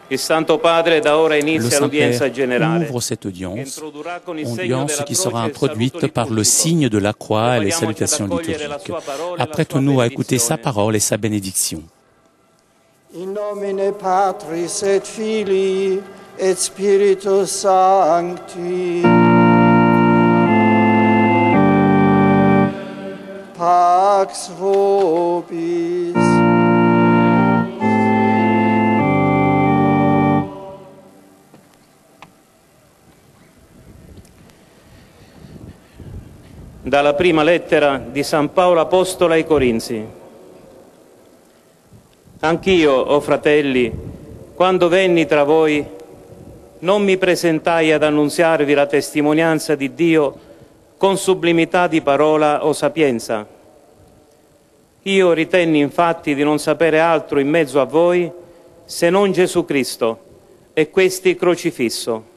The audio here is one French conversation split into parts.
Il Santo Padre da ora Le inizia l'udienza Saint-Père generale, ouvre cette che audience, introdurrà con il segno audience della qui sera croce il saluto introduite par le liturgico. signe de la croix et les Prepariamoci ad salutations accogliere la liturgiques. sua parola e la sua Apprête-nous à écouter sa benedizione. parole et sa bénédiction. In nomine Patris et Filii et Spiritus Sancti. Pax vobis. Dalla prima lettera di San Paolo Apostolo ai Corinzi. Anch'io, o fratelli, quando venni tra voi, non mi presentai ad annunziarvi la testimonianza di Dio con sublimità di parola o sapienza. Io ritenni infatti di non sapere altro in mezzo a voi se non Gesù Cristo e questi crocifisso.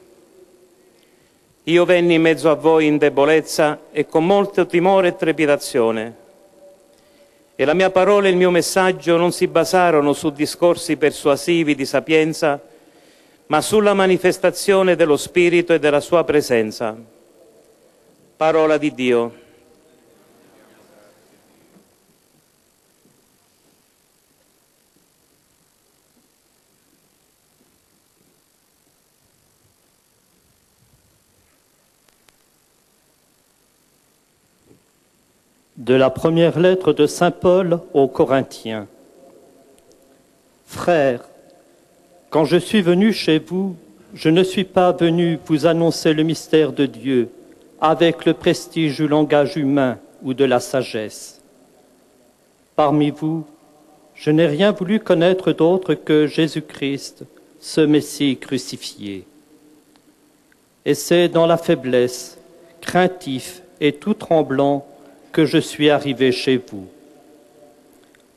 Io venni in mezzo a voi in debolezza e con molto timore e trepidazione. E la mia parola e il mio messaggio non si basarono su discorsi persuasivi di sapienza, ma sulla manifestazione dello Spirito e della sua presenza. Parola di Dio. De la première lettre de Saint Paul aux Corinthiens. Frères, quand je suis venu chez vous, je ne suis pas venu vous annoncer le mystère de Dieu avec le prestige du langage humain ou de la sagesse. Parmi vous, je n'ai rien voulu connaître d'autre que Jésus-Christ, ce Messie crucifié. Et c'est dans la faiblesse, craintif et tout tremblant que je suis arrivé chez vous.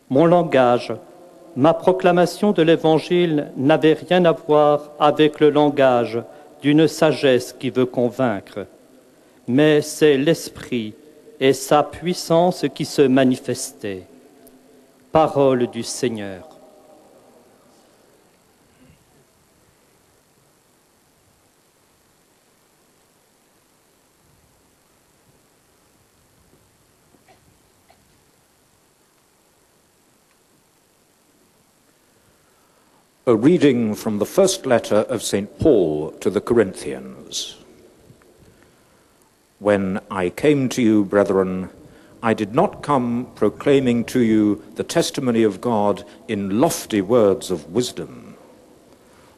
Mon langage, ma proclamation de l'Évangile n'avait rien à voir avec le langage d'une sagesse qui veut convaincre, mais c'est l'Esprit et sa puissance qui se manifestaient. Parole du Seigneur. A reading from the first letter of St. Paul to the Corinthians. When I came to you, brethren, I did not come proclaiming to you the testimony of God in lofty words of wisdom.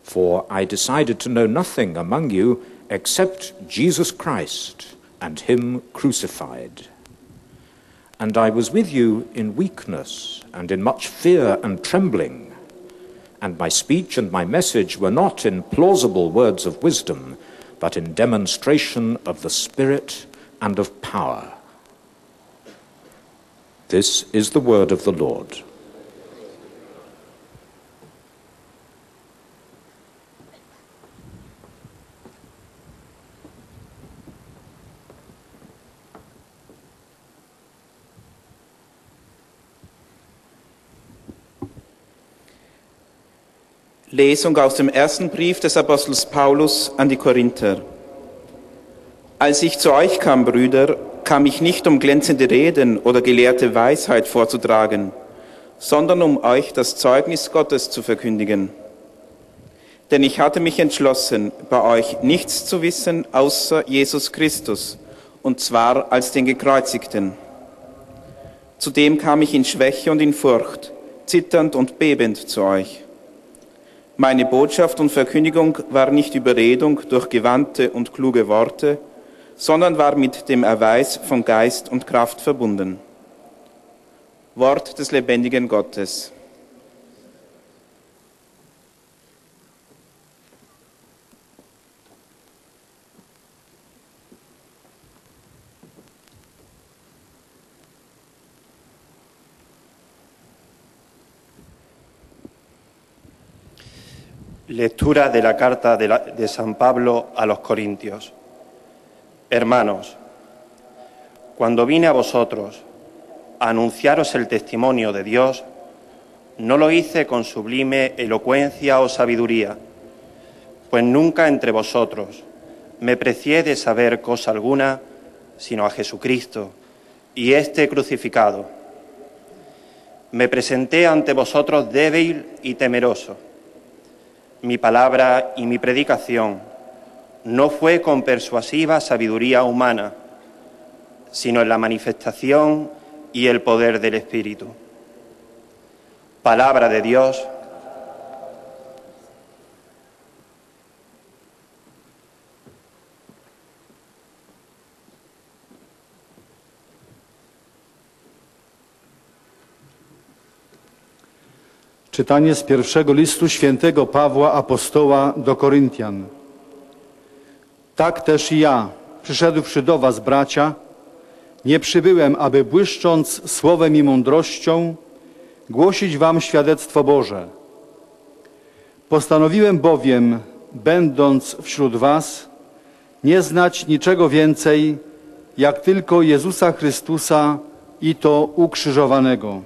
For I decided to know nothing among you except Jesus Christ and Him crucified. And I was with you in weakness and in much fear and trembling. And my speech and my message were not in plausible words of wisdom, but in demonstration of the Spirit and of power. This is the word of the Lord. Lesung aus dem ersten Brief des Apostels Paulus an die Korinther. Als ich zu euch kam, Brüder, kam ich nicht, um glänzende Reden oder gelehrte Weisheit vorzutragen, sondern um euch das Zeugnis Gottes zu verkündigen. Denn ich hatte mich entschlossen, bei euch nichts zu wissen, außer Jesus Christus, und zwar als den Gekreuzigten. Zudem kam ich in Schwäche und in Furcht, zitternd und bebend zu euch. Meine Botschaft und Verkündigung war nicht Überredung durch gewandte und kluge Worte, sondern war mit dem Erweis von Geist und Kraft verbunden. Wort des lebendigen Gottes. Lectura de la carta de San Pablo a los Corintios. Hermanos, cuando vine a vosotros a anunciaros el testimonio de Dios, No lo hice con sublime elocuencia o sabiduría, pues nunca entre vosotros me precié de saber cosa alguna, sino a Jesucristo y este crucificado. Me presenté ante vosotros débil y temeroso. Mi palabra y mi predicación no fue con persuasiva sabiduría humana, sino en la manifestación y el poder del Espíritu. Palabra de Dios. Czytanie z pierwszego listu świętego Pawła Apostoła do Koryntian. Tak też i ja, przyszedłszy do was, bracia, nie przybyłem, aby błyszcząc słowem i mądrością głosić wam świadectwo Boże. Postanowiłem bowiem, będąc wśród was, nie znać niczego więcej, jak tylko Jezusa Chrystusa i to ukrzyżowanego.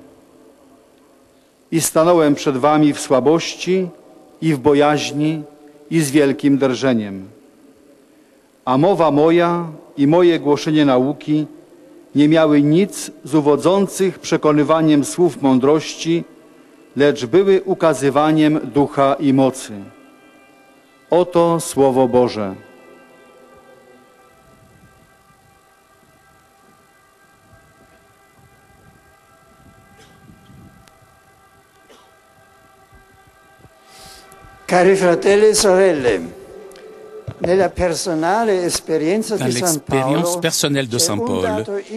I stanąłem przed wami w słabości i w bojaźni i z wielkim drżeniem. A mowa moja i moje głoszenie nauki nie miały nic z uwodzących przekonywaniem słów mądrości, lecz były ukazywaniem ducha i mocy. Oto Słowo Boże. Cari fratelli e sorelle, nella personale esperienza Dans di San l'expérience Paolo personnelle de c'è Saint un Paul, dato il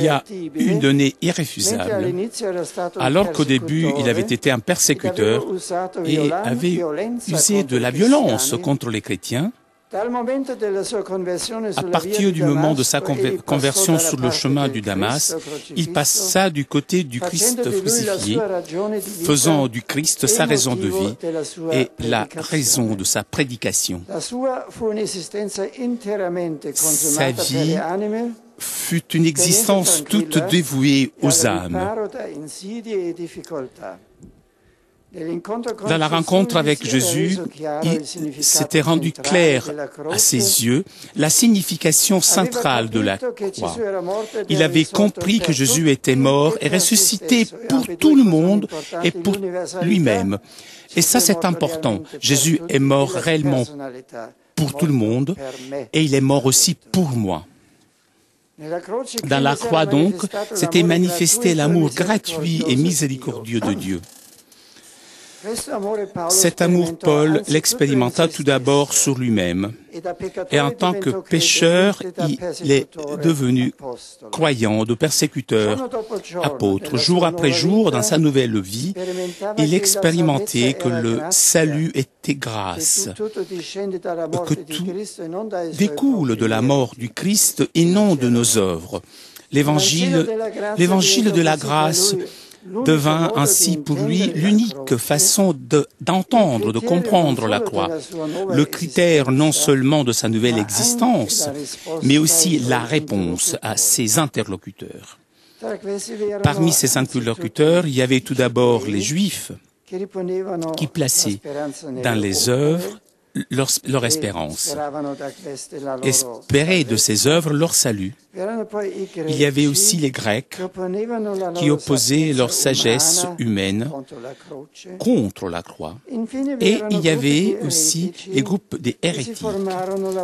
y a incontrovertibile. une donnée Mentre irréfusable. all'inizio era stato un Alors qu'au début, il avait persecutore, été un persécuteur ed aveva usato et avait violenza usé contro de i la violence cristiani, contre les chrétiens, dal momento della sua conversione à sulla via partir di du moment de sa Damasco, egli passò conversion dalla sur le parte chemin del du Damas, Cristo il crocifisso, passa du côté du Christ facendo di lui la crucifié, sua ragione di vita faisant du Christ sa e raison de motivo vie della sua et la predicazione. raison de sa prédication. La sua fu un'esistenza interamente Sa consumata per vie le anime fut une existence toute dévouée e aux al âmes. riparo da insidie e difficoltà. Dans la rencontre avec Jésus, il s'était rendu clair à ses yeux la signification centrale de la croix. Il avait compris que Jésus était mort et ressuscité pour tout le monde et pour lui-même. Et ça, c'est important. Jésus est mort réellement pour tout le monde et il est mort aussi pour moi. Dans la croix, donc, s'était manifesté l'amour gratuit et miséricordieux de Dieu. Cet amour, Paul l'expérimenta tout d'abord sur lui-même. Et en tant que pécheur, il est devenu croyant, de persécuteur, apôtre. Jour après jour, dans sa nouvelle vie, il expérimentait que le salut était grâce, que tout découle de la mort du Christ et non de nos œuvres. L'évangile de la grâce devint ainsi pour lui l'unique façon d'entendre, de comprendre la croix. Le critère non seulement de sa nouvelle existence, mais aussi la réponse à ses interlocuteurs. Parmi ces interlocuteurs, il y avait tout d'abord les Juifs qui plaçaient dans les œuvres leur espérance, espéraient de ces œuvres leur salut. Il y avait aussi les Grecs qui opposaient leur sagesse humaine contre la croix. Et il y avait aussi les groupes des hérétiques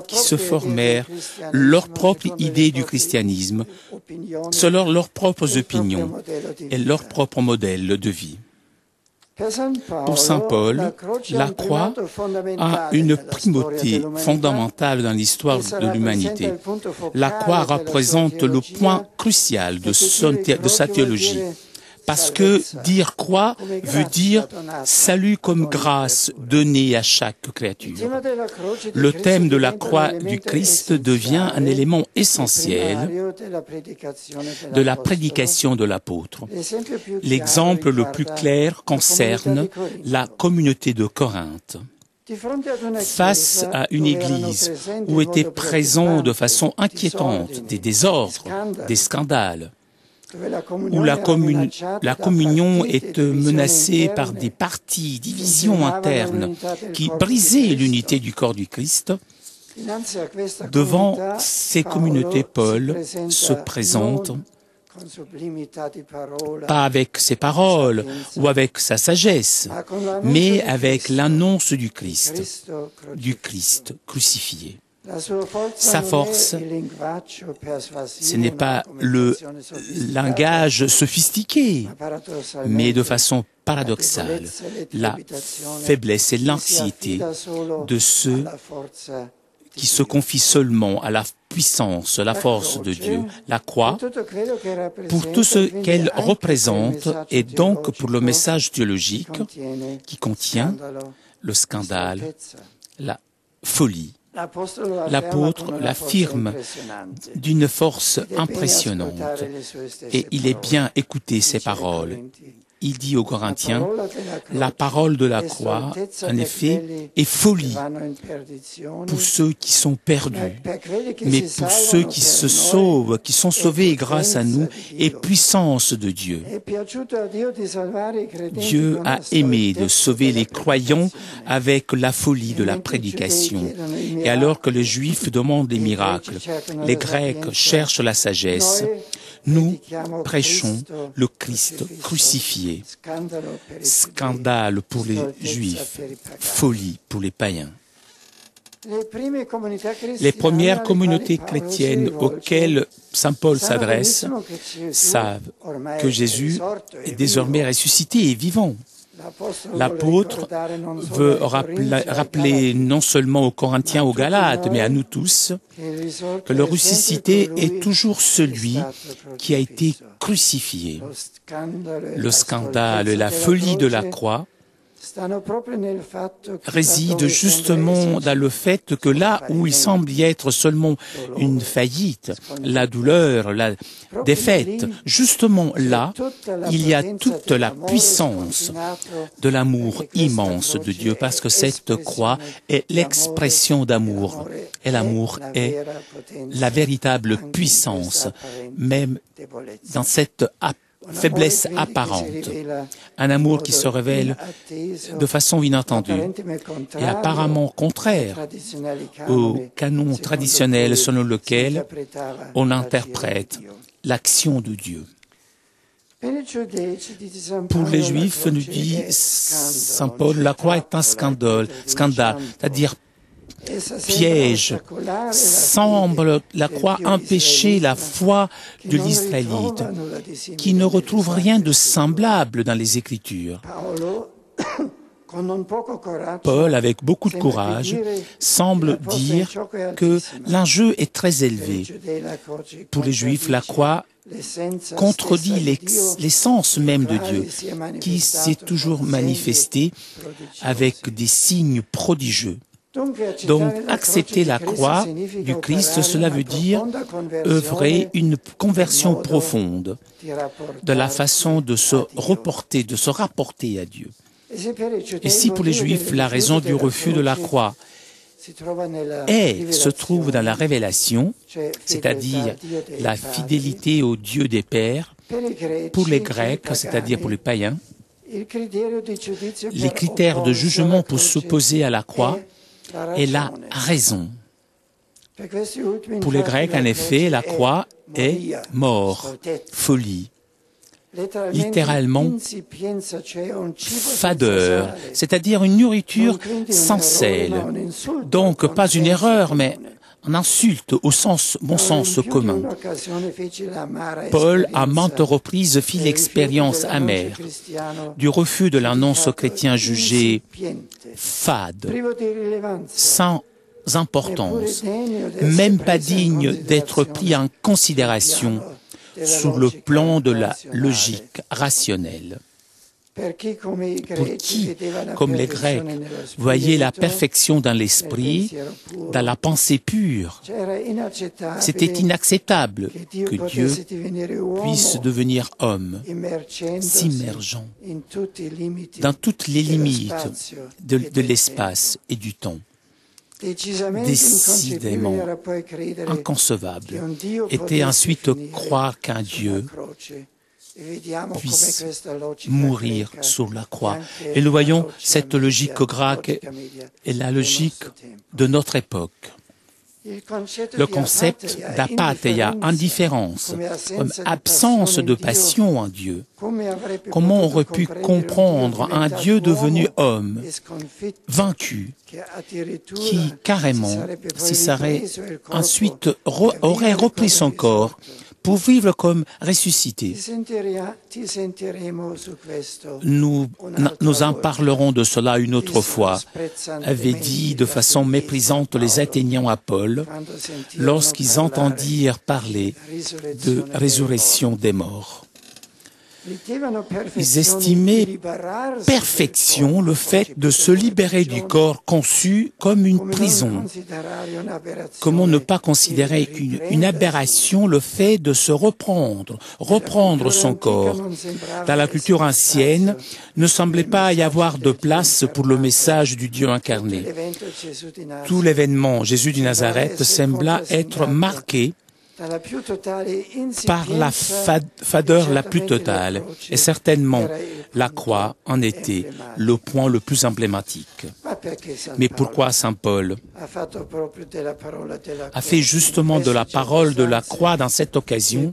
qui se formèrent leur propre idée du christianisme, selon leurs propres opinions et leur propre modèle de vie. Pour Saint Paul, la croix a une primauté fondamentale dans l'histoire de l'humanité. La croix représente le point crucial de sa théologie. Parce que dire croix veut dire salut comme grâce donnée à chaque créature. Le thème de la croix du Christ devient un élément essentiel de la prédication de l'apôtre. L'exemple le plus clair concerne la communauté de Corinthe. Face à une église où étaient présents de façon inquiétante des désordres, des scandales, où la communion est menacée par des partis, divisions internes qui brisaient l'unité du corps du Christ, devant ces communautés, Paul se présente pas avec ses paroles ou avec sa sagesse, mais avec l'annonce du Christ crucifié. Sa force, ce n'est pas le langage sophistiqué, mais de façon paradoxale, la faiblesse et l'anxiété de ceux qui se confient seulement à la puissance, la force de Dieu, la croix, pour tout ce qu'elle représente et donc pour le message théologique qui contient le scandale, la folie. L'apôtre l'affirme d'une force impressionnante et il est bien écouté ces paroles. Il dit aux Corinthiens, la parole de la croix, en effet, est folie pour ceux qui sont perdus, mais pour ceux qui se sauvent, qui sont sauvés grâce à nous, est puissance de Dieu. Dieu a aimé de sauver les croyants avec la folie de la prédication. Et alors que les Juifs demandent des miracles, les Grecs cherchent la sagesse, nous prêchons le Christ crucifié. Scandale pour les Juifs, folie pour les païens. Les premières communautés chrétiennes auxquelles Saint Paul s'adresse savent que Jésus est désormais ressuscité et vivant. L'apôtre veut rappeler non seulement aux Corinthiens, aux Galates, mais à nous tous, que le ressuscité est toujours celui qui a été crucifié. Le scandale et la folie de la croix réside justement dans le fait que là où il semble y être seulement une faillite, la douleur, la défaite, justement là, il y a toute la puissance de l'amour immense de Dieu, parce que cette croix est l'expression d'amour, et l'amour est la véritable puissance, même dans cette faiblesse apparente, un amour qui se révèle de façon inattendue et apparemment contraire au canon traditionnel selon lequel on interprète l'action de Dieu. Pour les Juifs, nous dit Saint Paul, la croix est un scandale, c'est-à-dire piège, semble la croix empêcher la foi de l'Israélite, qui ne retrouve rien de semblable dans les Écritures. Paul, avec beaucoup de courage, semble dire que l'enjeu est très élevé. Pour les Juifs, la croix contredit l'essence même de Dieu, qui s'est toujours manifesté avec des signes prodigieux. Donc, accepter la croix du Christ, cela veut dire œuvrer une conversion profonde de la façon de se reporter, de se rapporter à Dieu. Et si pour les Juifs, la raison du refus de la croix se trouve dans la révélation, c'est-à-dire la fidélité au Dieu des pères, pour les Grecs, c'est-à-dire pour les païens, les critères de jugement pour s'opposer à la croix est la raison. Pour les Grecs, en effet, la croix est mort, folie, littéralement fadeur, c'est-à-dire une nourriture sans sel. Donc, pas une erreur, mais une insulte au bon sens commun. Paul, à maintes reprises, fit l'expérience amère du refus de l'annonce chrétien jugé fade, sans importance, même pas digne d'être pris en considération sur le plan de la logique rationnelle. Pour qui, comme les Grecs, voyaient la perfection dans l'esprit, dans la pensée pure, c'était inacceptable que Dieu puisse devenir homme, s'immergeant dans toutes les limites de l'espace et du temps. décidément inconcevable était ensuite croire qu'un Dieu puisse mourir sur la croix. Et nous voyons cette logique grecque est la logique de notre époque. Le concept d'apatheia, indifférence, comme absence de passion en Dieu. Comment on aurait pu comprendre un Dieu devenu homme, vaincu, qui carrément, s'il serait ensuite aurait repris son corps pour vivre comme ressuscité. Nous en parlerons de cela une autre fois, avait dit de façon méprisante les Athéniens à Paul lorsqu'ils entendirent parler de résurrection des morts. Ils estimaient perfection le fait de se libérer du corps conçu comme une prison. Comment ne pas considérer une aberration le fait de se reprendre son corps. Dans la culture ancienne, ne semblait pas y avoir de place pour le message du Dieu incarné. Tout l'événement Jésus de Nazareth sembla être marqué par la fadeur la plus totale, et certainement la croix en était le point le plus emblématique. Mais pourquoi Saint Paul a fait justement de la parole de la croix dans cette occasion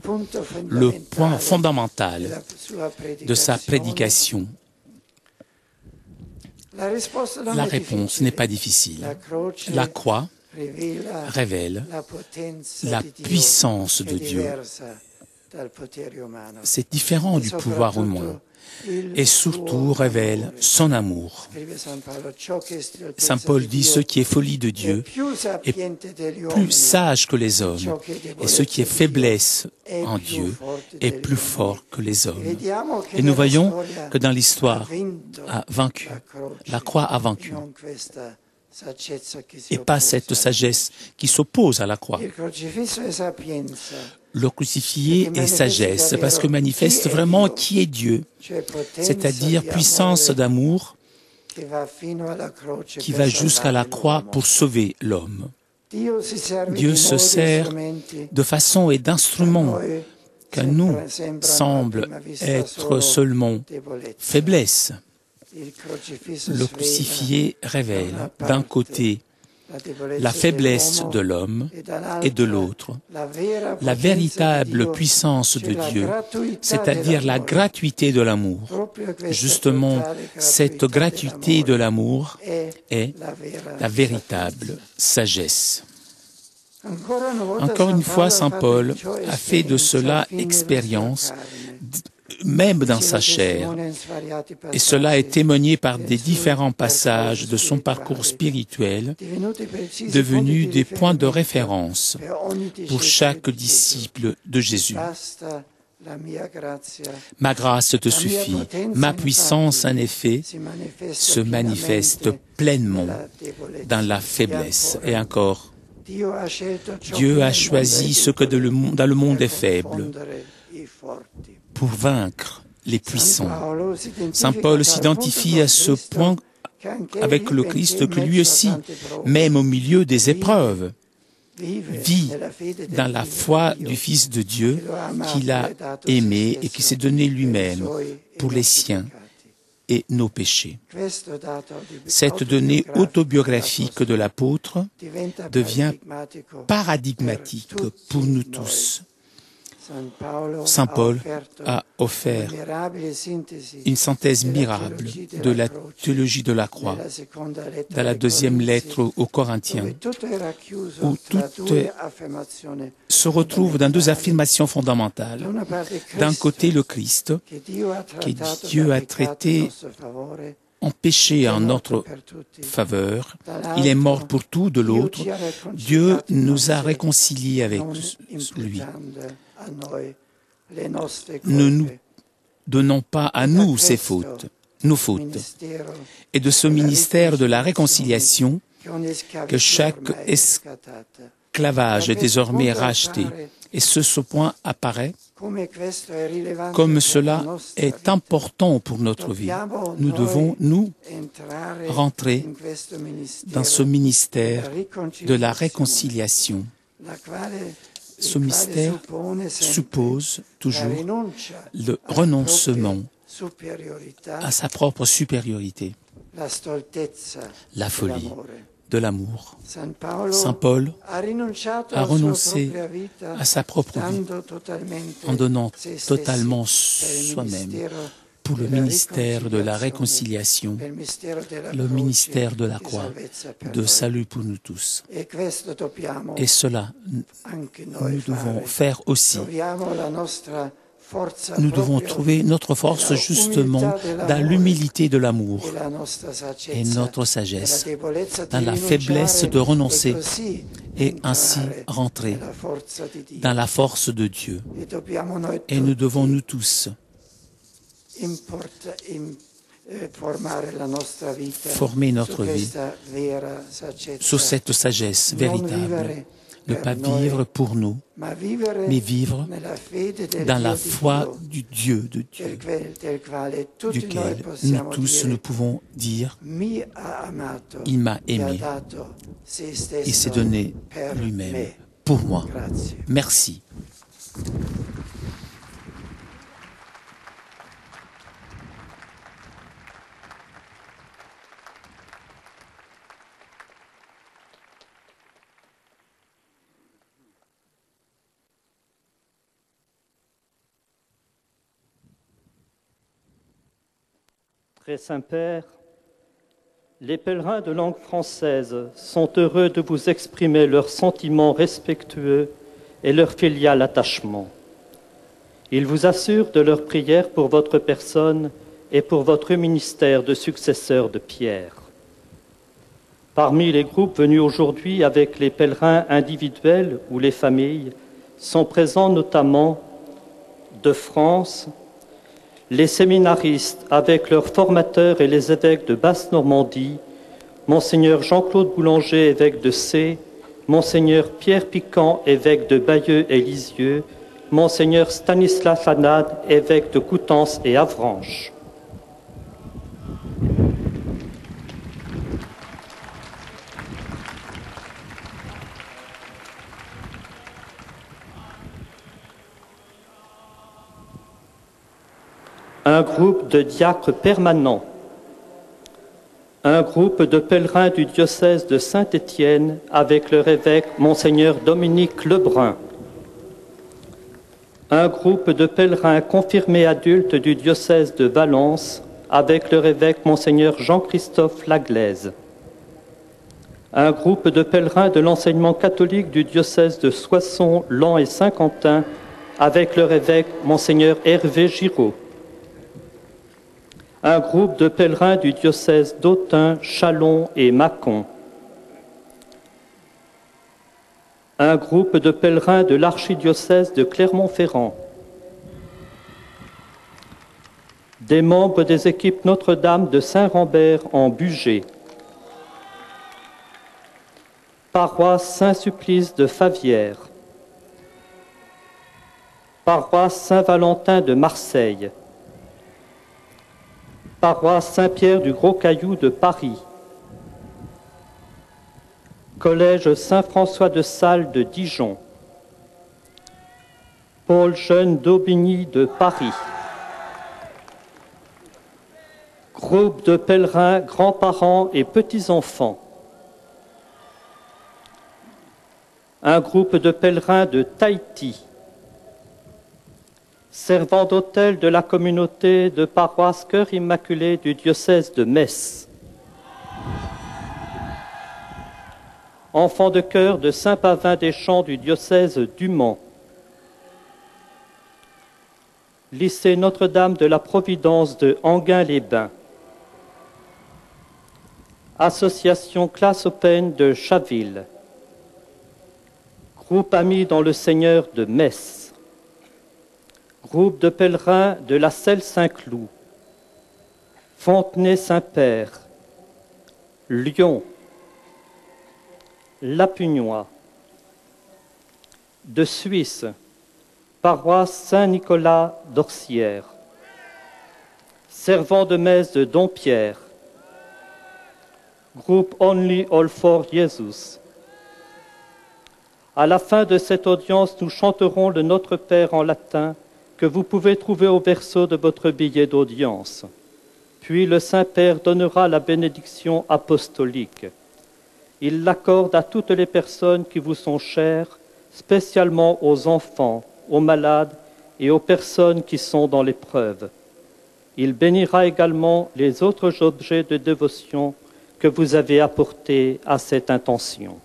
le point fondamental de sa prédication? La réponse n'est pas difficile. La croix révèle la puissance de Dieu. C'est différent du pouvoir humain et surtout révèle son amour. Saint Paul dit ce qui est folie de Dieu est plus sage que les hommes et ce qui est faiblesse en Dieu est plus fort que les hommes. Et nous voyons que dans l'histoire a vaincu, la croix a vaincu. Et pas cette sagesse qui s'oppose à la croix. Le crucifié est sagesse, parce que manifeste vraiment qui est Dieu, c'est-à-dire puissance d'amour qui va jusqu'à la croix pour sauver l'homme. Dieu se sert de façon et d'instrument qu'à nous semble être seulement faiblesse. Le crucifié révèle d'un côté la faiblesse de l'homme et de l'autre la véritable puissance de Dieu, c'est-à-dire la gratuité de l'amour. Justement, cette gratuité de l'amour est la véritable sagesse. Encore une fois, Saint Paul a fait de cela expérience, même dans sa chair, et cela est témoigné par des différents passages de son parcours spirituel, devenus des points de référence pour chaque disciple de Jésus. Ma grâce te suffit, ma puissance en effet se manifeste pleinement dans la faiblesse. Et encore, Dieu a choisi ce que dans le monde est faible pour vaincre les puissants. Saint Paul s'identifie à ce point avec le Christ que lui aussi, même au milieu des épreuves, vit dans la foi du Fils de Dieu qu'il a aimé et qui s'est donné lui-même pour les siens et nos péchés. Cette donnée autobiographique de l'apôtre devient paradigmatique pour nous tous. Saint Paul a offert une synthèse mirable de la théologie de la croix dans la deuxième lettre aux Corinthiens, où tout se retrouve dans deux affirmations fondamentales. D'un côté, le Christ, que Dieu a traité en péché en notre faveur, il est mort pour tout. De l'autre, Dieu nous a réconciliés avec lui. Ne nous donnons pas à nous nos fautes. Et de ce ministère de la réconciliation que chaque l'esclavage est désormais racheté. Et ce point apparaît comme cela est important pour notre vie. Nous devons, nous, rentrer dans ce ministère de la réconciliation. Ce mystère suppose toujours le renoncement à sa propre supériorité, la folie de l'amour. Saint Paul a renoncé à sa propre vie en donnant totalement soi-même pour le ministère de la réconciliation, le ministère de la croix, de salut pour nous tous. Et cela, nous devons faire aussi. Nous devons trouver notre force justement dans l'humilité de l'amour et notre sagesse, dans la faiblesse de renoncer et ainsi rentrer dans la force de Dieu. Et nous devons nous tous former notre vie sous cette sagesse véritable. Ne pas vivre pour nous, mais vivre dans la foi du Dieu, duquel nous tous nous pouvons dire « Il m'a aimé et s'est donné lui-même pour moi. Merci. » Très Saint-Père, les pèlerins de langue française sont heureux de vous exprimer leurs sentiments respectueux et leur filial attachement. Ils vous assurent de leur prière pour votre personne et pour votre ministère de successeur de Pierre. Parmi les groupes venus aujourd'hui avec les pèlerins individuels ou les familles sont présents notamment de France, les séminaristes avec leurs formateurs et les évêques de Basse-Normandie, Monseigneur Jean-Claude Boulanger, évêque de Sées, Monseigneur Pierre Piquant, évêque de Bayeux et Lisieux, Monseigneur Stanislas Fanade, évêque de Coutances et Avranches. Un groupe de diacres permanents, un groupe de pèlerins du diocèse de Saint-Étienne avec leur évêque Monseigneur Dominique Lebrun, un groupe de pèlerins confirmés adultes du diocèse de Valence avec leur évêque Monseigneur Jean-Christophe Laglaise, un groupe de pèlerins de l'enseignement catholique du diocèse de Soissons, Laon et Saint-Quentin avec leur évêque Monseigneur Hervé Giraud, un groupe de pèlerins du diocèse d'Autun, Châlons et Mâcon, un groupe de pèlerins de l'archidiocèse de Clermont-Ferrand, des membres des équipes Notre-Dame de Saint-Rambert en Bugey, paroisse Saint-Supplice de Favières, paroisse Saint-Valentin de Marseille, paroisse Saint-Pierre du Gros-Caillou de Paris, collège Saint-François de Sales de Dijon, Paul Jeune d'Aubigny de Paris, groupe de pèlerins, grands-parents et petits-enfants, un groupe de pèlerins de Tahiti, servant d'hôtel de la communauté de paroisse Cœur Immaculé du diocèse de Metz, enfant de chœur de Saint-Pavin-des-Champs du diocèse du Mans, lycée Notre-Dame de la Providence de Enghien-les-Bains, association Classe Open de Chaville, groupe Amis dans le Seigneur de Metz, groupe de pèlerins de la Selle-Saint-Cloud, Fontenay-Saint-Père, Lyon, Lapugnois, de Suisse, paroisse Saint-Nicolas d'Orsières, servant de messe de Dompierre, groupe Only All for Jesus. À la fin de cette audience, nous chanterons le Notre Père en latin que vous pouvez trouver au verso de votre billet d'audience. Puis le Saint-Père donnera la bénédiction apostolique. Il l'accorde à toutes les personnes qui vous sont chères, spécialement aux enfants, aux malades et aux personnes qui sont dans l'épreuve. Il bénira également les autres objets de dévotion que vous avez apportés à cette intention.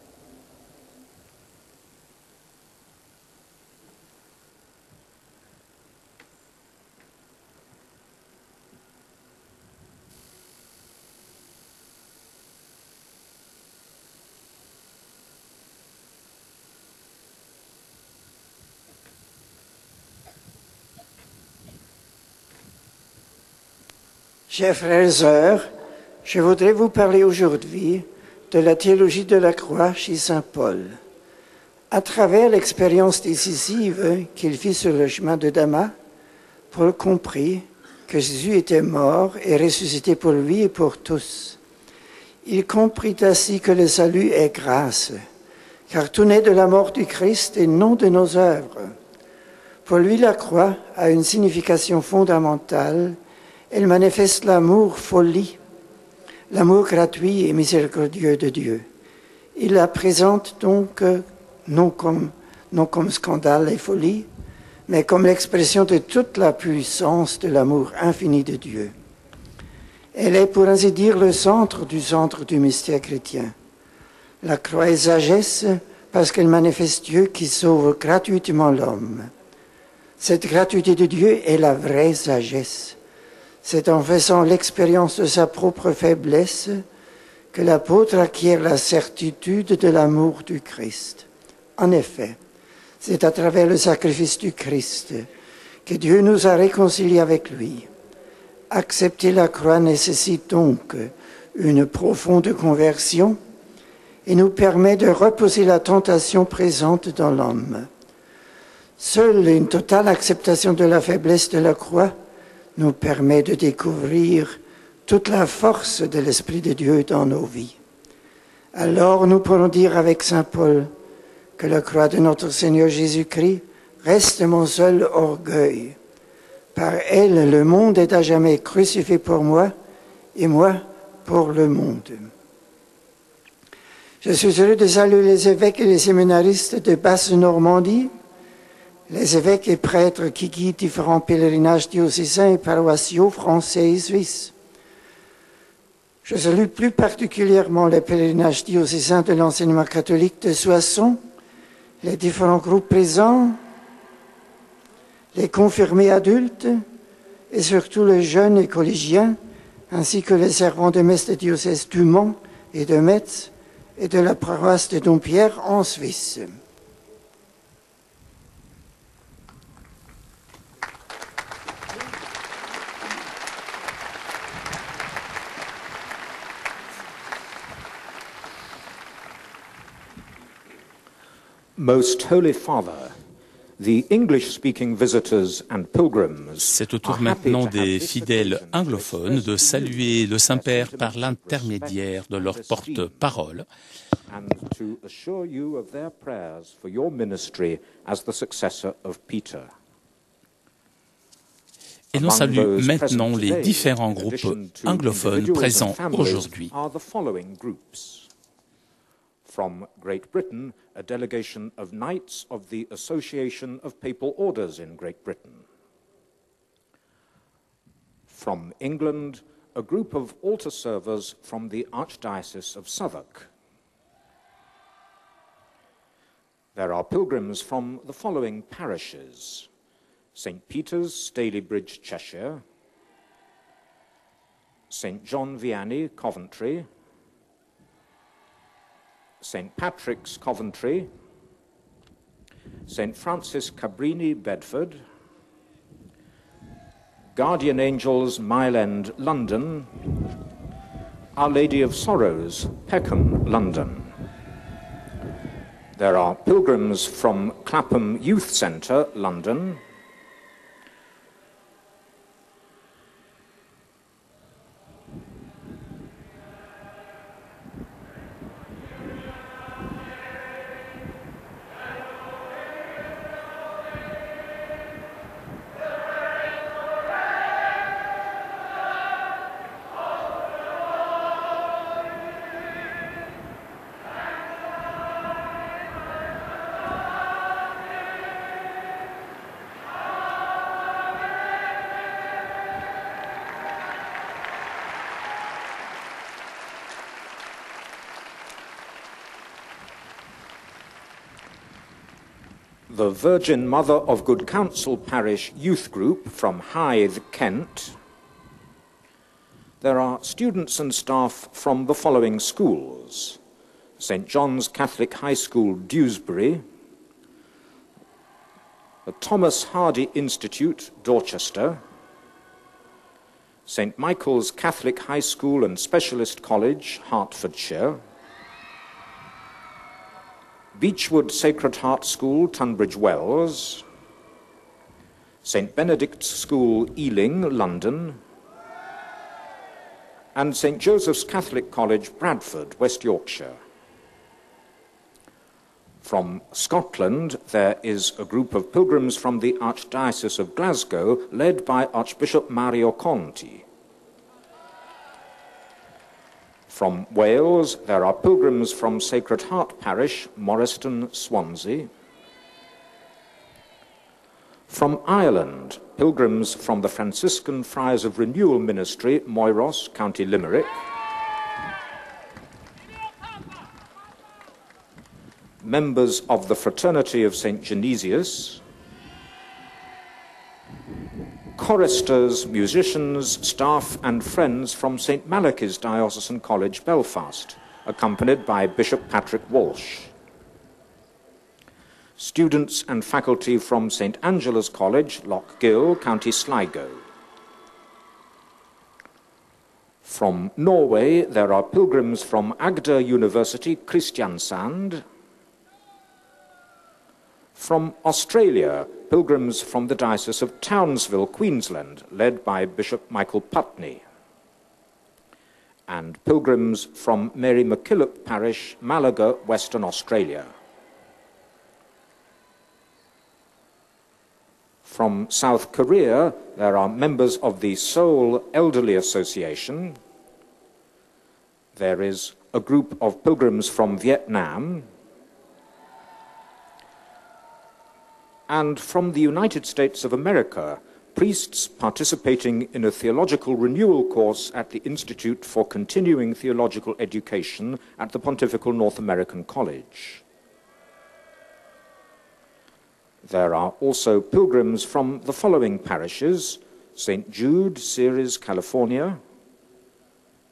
Chers frères et sœurs, je voudrais vous parler aujourd'hui de la théologie de la croix chez saint Paul. À travers l'expérience décisive qu'il fit sur le chemin de Damas, Paul comprit que Jésus était mort et ressuscité pour lui et pour tous. Il comprit ainsi que le salut est grâce, car tout naît de la mort du Christ et non de nos œuvres. Pour lui, la croix a une signification fondamentale. Elle manifeste l'amour folie, l'amour gratuit et miséricordieux de Dieu. Il la présente donc non comme scandale et folie, mais comme l'expression de toute la puissance de l'amour infini de Dieu. Elle est, pour ainsi dire, le centre du mystère chrétien. La croix est sagesse parce qu'elle manifeste Dieu qui sauve gratuitement l'homme. Cette gratuité de Dieu est la vraie sagesse. C'est en faisant l'expérience de sa propre faiblesse que l'apôtre acquiert la certitude de l'amour du Christ. En effet, c'est à travers le sacrifice du Christ que Dieu nous a réconciliés avec lui. Accepter la croix nécessite donc une profonde conversion et nous permet de reposer la tentation présente dans l'homme. Seule une totale acceptation de la faiblesse de la croix nous permet de découvrir toute la force de l'Esprit de Dieu dans nos vies. Alors nous pourrons dire avec saint Paul que la croix de notre Seigneur Jésus-Christ reste mon seul orgueil. Par elle, le monde est à jamais crucifié pour moi et moi pour le monde. Je suis heureux de saluer les évêques et les séminaristes de Basse-Normandie, les évêques et prêtres qui guident différents pèlerinages diocésains et paroissiaux français et suisses. Je salue plus particulièrement les pèlerinages diocésains de l'enseignement catholique de Soissons, les différents groupes présents, les confirmés adultes et surtout les jeunes et collégiens, ainsi que les servants de messe des diocèses du Mans et de Metz et de la paroisse de Dompierre en Suisse. Most Holy Father, the English-speaking visitors and pilgrims. C'est au tour maintenant des fidèles anglophones de saluer le Saint-Père par l'intermédiaire de leur porte-parole. And to assure you of their prayers for your ministry as the successor of Peter. Et l'on salue maintenant les différents groupes anglophones présents aujourd'hui. From Great Britain, a delegation of Knights of the Association of Papal Orders in Great Britain. From England, a group of altar servers from the Archdiocese of Southwark. There are pilgrims from the following parishes: St. Peter's, Stalybridge, Cheshire; St. John Vianney, Coventry; St. Patrick's, Coventry; St. Francis Cabrini, Bedford; Guardian Angels, Mile End, London; Our Lady of Sorrows, Peckham, London; There are pilgrims from Clapham Youth Centre, London. The Virgin Mother of Good Counsel Parish Youth Group from Hythe, Kent. There are students and staff from the following schools: St. John's Catholic High School, Dewsbury, the Thomas Hardy Institute, Dorchester, St. Michael's Catholic High School and Specialist College, Hertfordshire, Beechwood Sacred Heart School, Tunbridge Wells, St. Benedict's School, Ealing, London, and St. Joseph's Catholic College, Bradford, West Yorkshire. From Scotland, there is a group of pilgrims from the Archdiocese of Glasgow, led by Archbishop Mario Conti. From Wales, there are pilgrims from Sacred Heart Parish, Morriston, Swansea. From Ireland, pilgrims from the Franciscan Friars of Renewal Ministry, Moyross, County Limerick. Members of the Fraternity of St. Genesius. Choristers, musicians, staff and friends from St. Malachy's Diocesan College, Belfast, accompanied by Bishop Patrick Walsh. Students and faculty from St. Angela's College, Lochgill, County Sligo. From Norway, there are pilgrims from Agder University, Kristiansand. From Australia, pilgrims from the Diocese of Townsville, Queensland, led by Bishop Michael Putney. And pilgrims from Mary MacKillop Parish, Malaga, Western Australia. From South Korea, there are members of the Seoul Elderly Association. There is a group of pilgrims from Vietnam. And from the United States of America, priests participating in a theological renewal course at the Institute for Continuing Theological Education at the Pontifical North American College. There are also pilgrims from the following parishes: St. Jude, Ceres, California;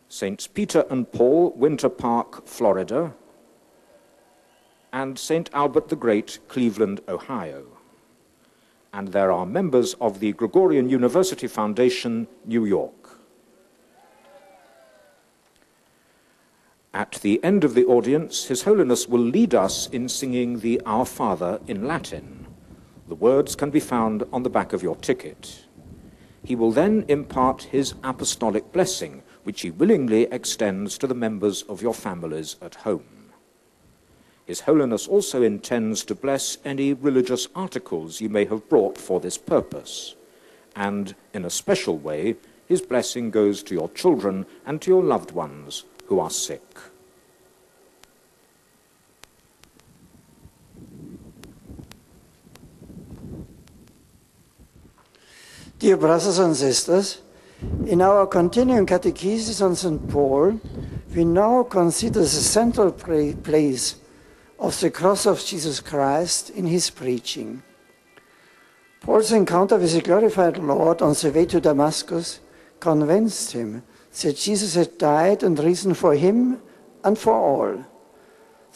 St. Peter and Paul, Winter Park, Florida; and St. Albert the Great, Cleveland, Ohio. And there are members of the Gregorian University Foundation, New York. At the end of the audience, His Holiness will lead us in singing the Our Father in Latin. The words can be found on the back of your ticket. He will then impart his apostolic blessing, which he willingly extends to the members of your families at home. His Holiness also intends to bless any religious articles you may have brought for this purpose, and in a special way, his blessing goes to your children and to your loved ones who are sick. Dear brothers and sisters, in our continuing catechesis on St. Paul, we now consider the central place of the cross of Jesus Christ in his preaching. Paul's encounter with the glorified Lord on the way to Damascus convinced him that Jesus had died and risen for him and for all.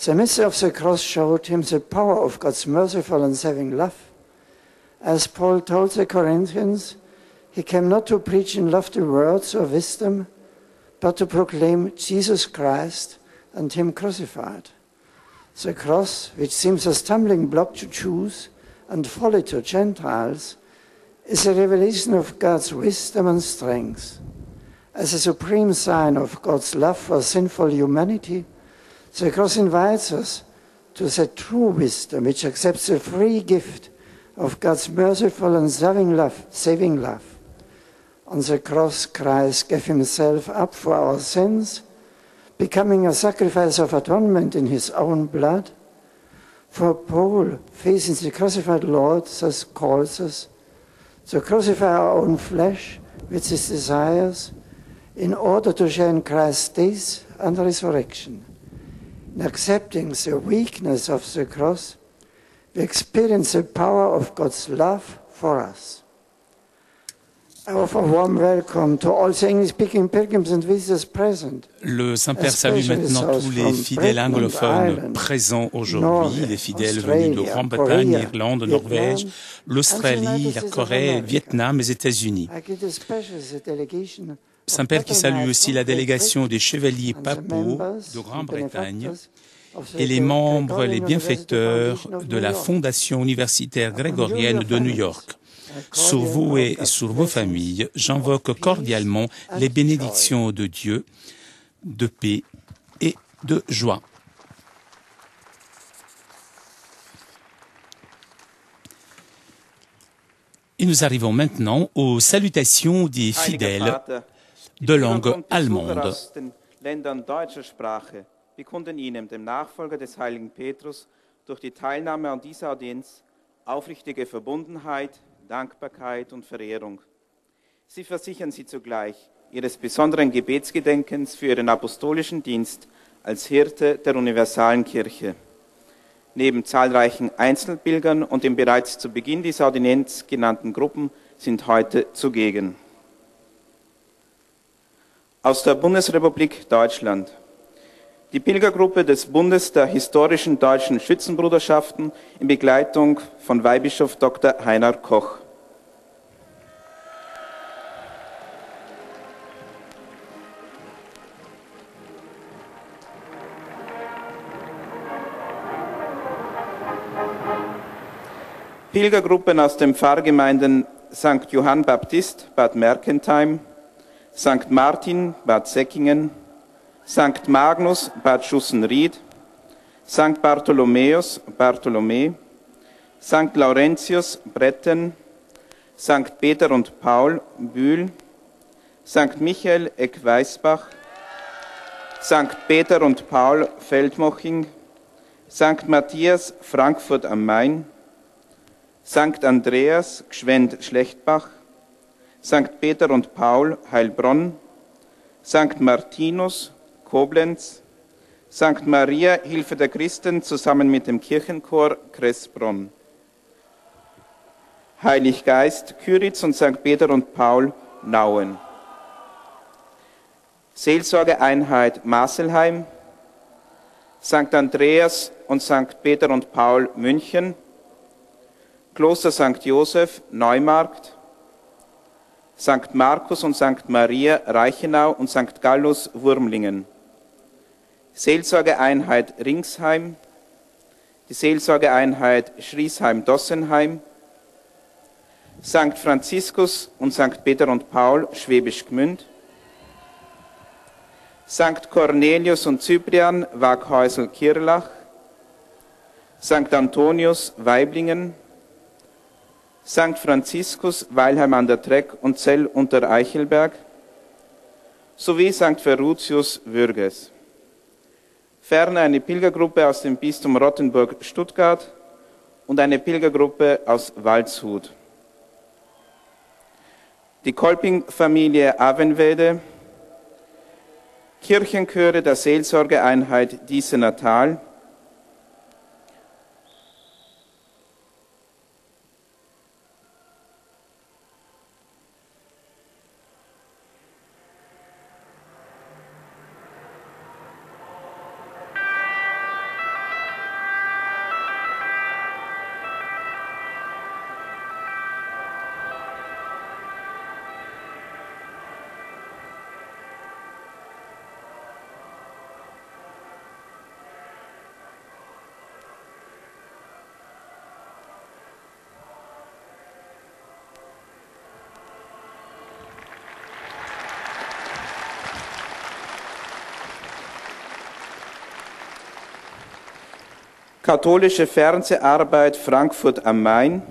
The mystery of the cross showed him the power of God's merciful and saving love. As Paul told the Corinthians, he came not to preach in lofty words or wisdom, but to proclaim Jesus Christ and him crucified. The cross, which seems a stumbling block to Jews and folly to Gentiles, is a revelation of God's wisdom and strength. As a supreme sign of God's love for sinful humanity, the cross invites us to that true wisdom which accepts the free gift of God's merciful and saving love. On the cross, Christ gave himself up for our sins, becoming a sacrifice of atonement in his own blood. For Paul, facing the crucified Lord, thus calls us to crucify our own flesh with its desires in order to share in Christ's death and resurrection. In accepting the weakness of the cross, we experience the power of God's love for us. I offer a warm welcome to all the English-speaking pilgrims and visitors present. Le Saint-Père salue maintenant tous les fidèles anglophones présents aujourd'hui, les fidèles venus de Grande-Bretagne, Irlande, Norvège, l'Australie, la Corée, le Vietnam, les États-Unis. Saint-Père qui salue aussi la délégation des chevaliers papaux de Grande-Bretagne et les membres, les bienfaiteurs de la Fondation universitaire grégorienne de New York. Sur vous et sur vos familles, j'invoque cordialement les bénédictions de Dieu, de paix et de joie. Et nous arrivons maintenant aux salutations des fidèles de langue allemande. Wir konnten Ihnen, dem Nachfolger des heiligen Petrus, durch die Teilnahme an dieser Audienz aufrichtige Verbundenheit, Dankbarkeit und Verehrung. Sie versichern Sie zugleich Ihres besonderen Gebetsgedenkens für Ihren apostolischen Dienst als Hirte der universalen Kirche. Neben zahlreichen Einzelpilgern und den bereits zu Beginn dieser Audienz genannten Gruppen sind heute zugegen. Aus der Bundesrepublik Deutschland. Die Pilgergruppe des Bundes der historischen deutschen Schützenbruderschaften in Begleitung von Weihbischof Dr. Heiner Koch. Pilgergruppen aus den Pfarrgemeinden St. Johann Baptist, Bad Mergentheim, St. Martin, Bad Säckingen, St. Magnus, Bad Schussenried, St. Bartholomäus, Bartholomä, St. Laurentius, Bretten, St. Peter und Paul, Bühl, St. Michael, Eck-Weißbach, St. Peter und Paul, Feldmoching, St. Matthias, Frankfurt am Main, St. Andreas, Gschwend-Schlechtbach, St. Peter und Paul, Heilbronn, St. Martinus, Koblenz, St. Maria, Hilfe der Christen, zusammen mit dem Kirchenchor Kressbronn. Heilig Geist, Kyritz und St. Peter und Paul, Nauen. Seelsorgeeinheit Maselheim, St. Andreas und St. Peter und Paul, München, Kloster St. Joseph, Neumarkt, St. Markus und St. Maria, Reichenau und St. Gallus, Wurmlingen. Seelsorgeeinheit Ringsheim, die Seelsorgeeinheit Schriesheim-Dossenheim, St. Franziskus und St. Peter und Paul, Schwäbisch Gmünd, St. Cornelius und Cyprian, Waghäusel-Kirlach, St. Antonius, Weiblingen, St. Franziskus, Weilheim an der Treck und Zell unter Eichelberg, sowie St. Ferrutius, Würges. Ferner eine Pilgergruppe aus dem Bistum Rottenburg-Stuttgart und eine Pilgergruppe aus Waldshut. Die Kolping-Familie Avenwede, Kirchenchöre der Seelsorgeeinheit Diesener Tal, Katholische Fernseharbeit Frankfurt am Main,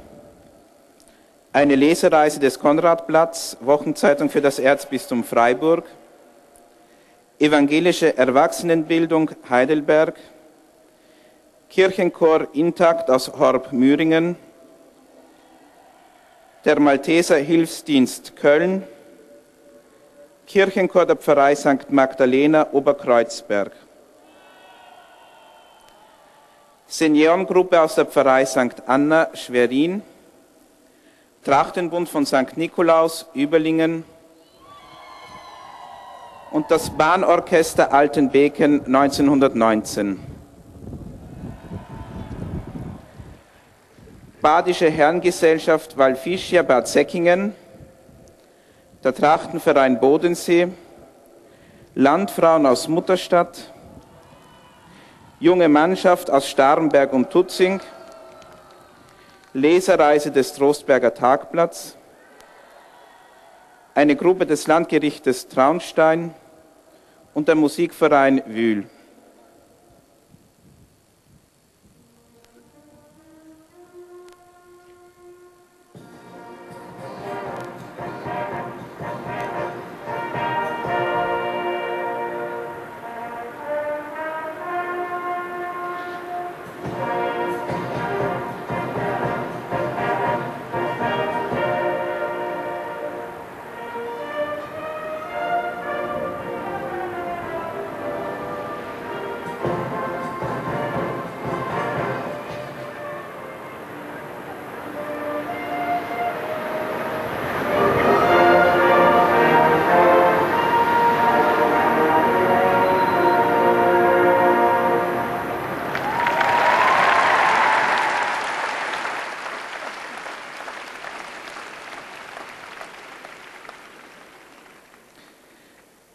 eine Lesereise des Konradplatz, Wochenzeitung für das Erzbistum Freiburg, Evangelische Erwachsenenbildung Heidelberg, Kirchenchor Intakt aus Horb-Müringen, der Malteser Hilfsdienst Köln, Kirchenchor der Pfarrei St. Magdalena Oberkreuzberg, Seniorengruppe aus der Pfarrei St. Anna Schwerin, Trachtenbund von St. Nikolaus Überlingen und das Bahnorchester Altenbeken 1919. Badische Herrengesellschaft Walfischia Bad Säckingen, der Trachtenverein Bodensee, Landfrauen aus Mutterstadt, junge Mannschaft aus Starnberg und Tutzing, Leserreise des Trostberger Tagblatts, eine Gruppe des Landgerichtes Traunstein und der Musikverein Wühl.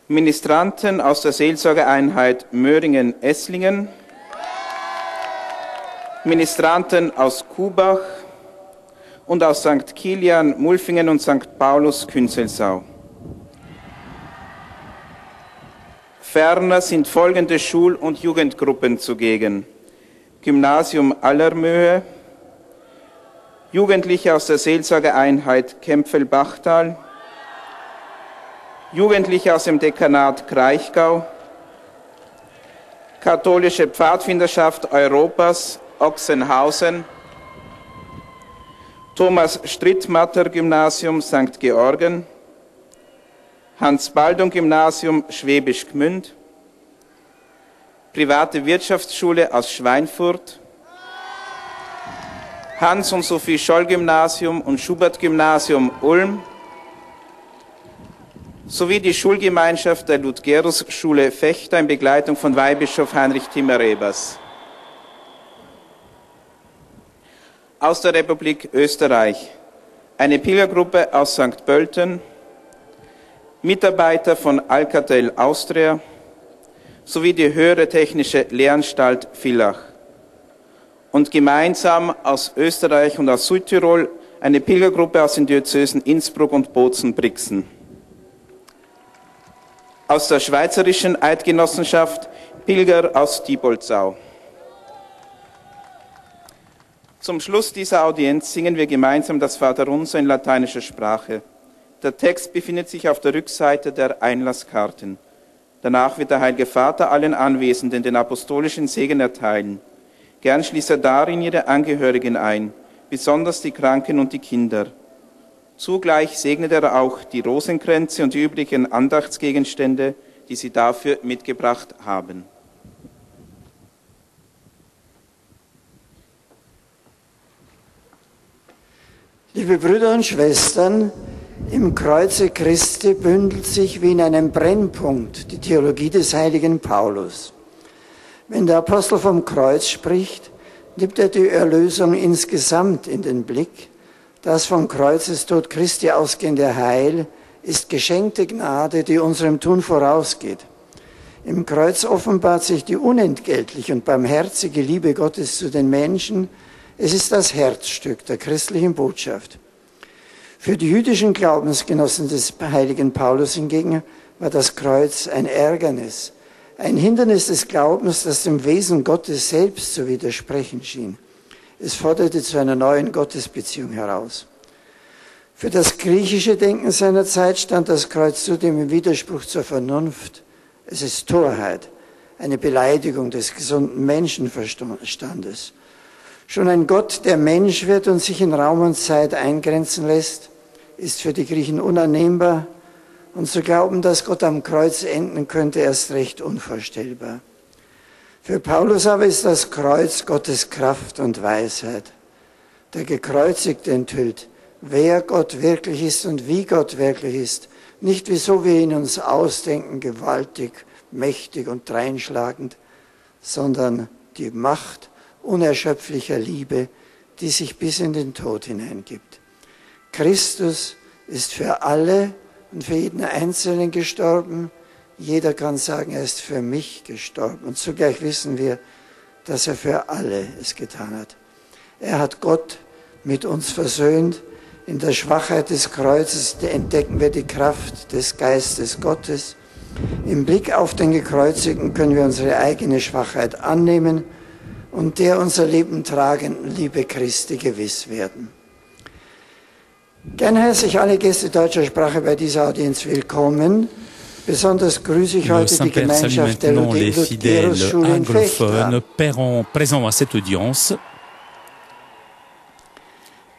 Ministranten aus der Seelsorgeeinheit Möhringen-Esslingen, Ministranten aus Kubach und aus St. Kilian, Mulfingen und St. Paulus, Künzelsau. Ferner sind folgende Schul- und Jugendgruppen zugegen: Gymnasium Allermöhe, Jugendliche aus der Seelsorgeeinheit Kempfel-Bachtal, Jugendliche aus dem Dekanat Kraichgau, Katholische Pfadfinderschaft Europas Ochsenhausen, Thomas Strittmatter Gymnasium St. Georgen, Hans-Baldung-Gymnasium Schwäbisch Gmünd, Private Wirtschaftsschule aus Schweinfurt, Hans- und Sophie-Scholl-Gymnasium und Schubert-Gymnasium Ulm, sowie die Schulgemeinschaft der Ludgerus-Schule Vechta in Begleitung von Weihbischof Heinrich Timmer-Rebers. Aus der Republik Österreich eine Pilgergruppe aus St. Pölten, Mitarbeiter von Alcatel Austria sowie die Höhere Technische Lehranstalt Villach. Und gemeinsam aus Österreich und aus Südtirol eine Pilgergruppe aus den Diözesen Innsbruck und Bozen-Brixen. Aus der Schweizerischen Eidgenossenschaft Pilger aus Diepoldsau. Zum Schluss dieser Audienz singen wir gemeinsam das Vaterunser in lateinischer Sprache. Der Text befindet sich auf der Rückseite der Einlasskarten. Danach wird der Heilige Vater allen Anwesenden den apostolischen Segen erteilen. Gern schließt er darin ihre Angehörigen ein, besonders die Kranken und die Kinder. Zugleich segnet er auch die Rosenkränze und die übrigen Andachtsgegenstände, die sie dafür mitgebracht haben. Liebe Brüder und Schwestern, im Kreuze Christi bündelt sich wie in einem Brennpunkt die Theologie des heiligen Paulus. Wenn der Apostel vom Kreuz spricht, nimmt er die Erlösung insgesamt in den Blick. Das vom Kreuzestod Christi ausgehende Heil ist geschenkte Gnade, die unserem Tun vorausgeht. Im Kreuz offenbart sich die unentgeltliche und barmherzige Liebe Gottes zu den Menschen. Es ist das Herzstück der christlichen Botschaft. Für die jüdischen Glaubensgenossen des heiligen Paulus hingegen war das Kreuz ein Ärgernis, Ein Hindernis des Glaubens, das dem Wesen Gottes selbst zu widersprechen schien. Es forderte zu einer neuen Gottesbeziehung heraus. Für das griechische Denken seiner Zeit stand das Kreuz zudem im Widerspruch zur Vernunft. Es ist Torheit, eine Beleidigung des gesunden Menschenverstandes. Schon ein Gott, der Mensch wird und sich in Raum und Zeit eingrenzen lässt, ist für die Griechen unannehmbar, und zu glauben, dass Gott am Kreuz enden könnte, erst recht unvorstellbar. Für Paulus aber ist das Kreuz Gottes Kraft und Weisheit. Der Gekreuzigte enthüllt, wer Gott wirklich ist und wie Gott wirklich ist, nicht wieso wir ihn uns ausdenken, gewaltig, mächtig und dreinschlagend, sondern die Macht unerschöpflicher Liebe, die sich bis in den Tod hineingibt. Christus ist für alle und für jeden Einzelnen gestorben. Jeder kann sagen, er ist für mich gestorben. Und zugleich wissen wir, dass er für alle es getan hat. Er hat Gott mit uns versöhnt. In der Schwachheit des Kreuzes entdecken wir die Kraft des Geistes Gottes. Im Blick auf den Gekreuzigten können wir unsere eigene Schwachheit annehmen und der unser Leben tragenden Liebe Christi gewiss werden. Gern heiße ich alle Gäste deutscher Sprache bei dieser Audienz willkommen. Besonders grüße ich heute die Gemeinschaft der Lutherus-Schule in Vechta. Présents à cette audience.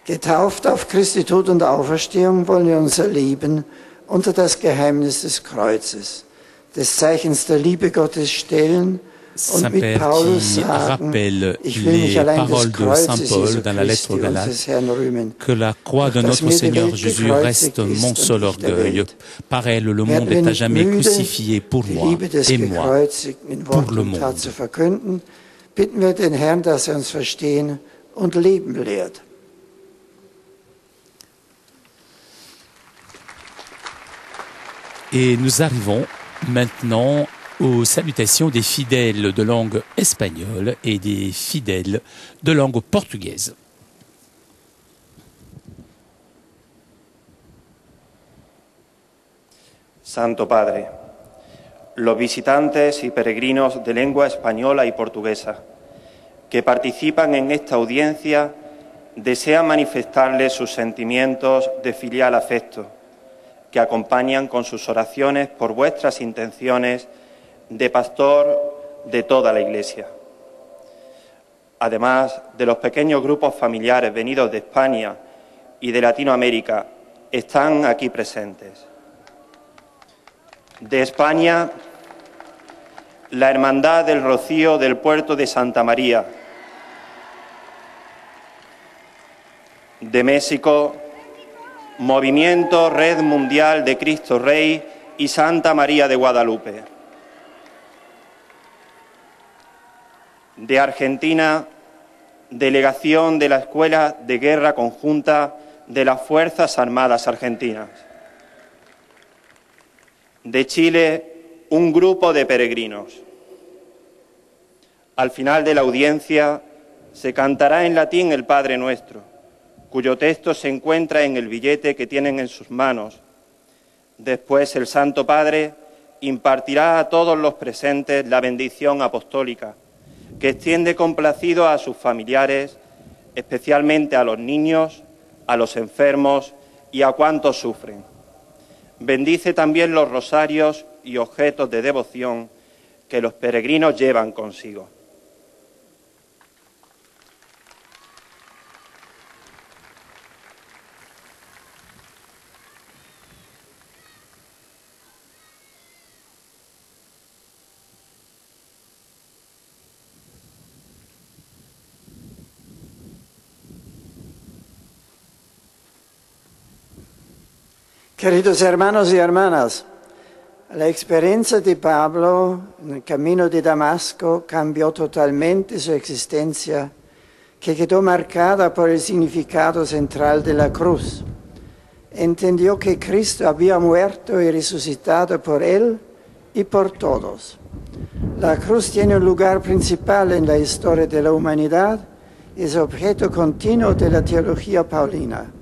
Getauft auf Christi Tod und Auferstehung wollen wir unser Leben unter das Geheimnis des Kreuzes, des Zeichens der Liebe Gottes stellen und mit Paulus sagen, ich will mich allein des Kreuzes Jesu Christi, unseres Herrn, rühmen. Que la croix de notre Seigneur Jésus reste mon seul orgueil. Par elle, le monde est à jamais crucifié pour moi et moi pour le monde. Zu verkünden, bitten wir den Herrn, dass er uns verstehen und leben lehrt. Et nous arrivons maintenant aux salutations des fidèles de langue espagnole et des fidèles de langue portugaise. Santo Padre, los visitantes y peregrinos de lengua española y portuguesa que participan en esta audiencia desean manifestarles sus sentimientos de filial afecto, que acompañan con sus oraciones por vuestras intenciones de pastor de toda la Iglesia. Además de los pequeños grupos familiares venidos de España y de Latinoamérica, están aquí presentes. De España, la Hermandad del Rocío del Puerto de Santa María. De México, Movimiento Red Mundial de Cristo Rey y Santa María de Guadalupe. De Argentina, Delegación de la Escuela de Guerra Conjunta de las Fuerzas Armadas Argentinas. De Chile, un grupo de peregrinos. Al final de la audiencia se cantará en latín el Padre Nuestro, cuyo texto se encuentra en el billete que tienen en sus manos. Después el Santo Padre impartirá a todos los presentes la bendición apostólica, que extiende complacido a sus familiares, especialmente a los niños, a los enfermos y a cuantos sufren. Bendice también los rosarios y objetos de devoción que los peregrinos llevan consigo. Queridos hermanos y hermanas, la experiencia de Pablo en el camino de Damasco cambió totalmente su existencia, que quedó marcada por el significado central de la cruz. Entendió que Cristo había muerto y resucitado por él y por todos. La cruz tiene un lugar principal en la historia de la humanidad y es objeto continuo de la teología paulina.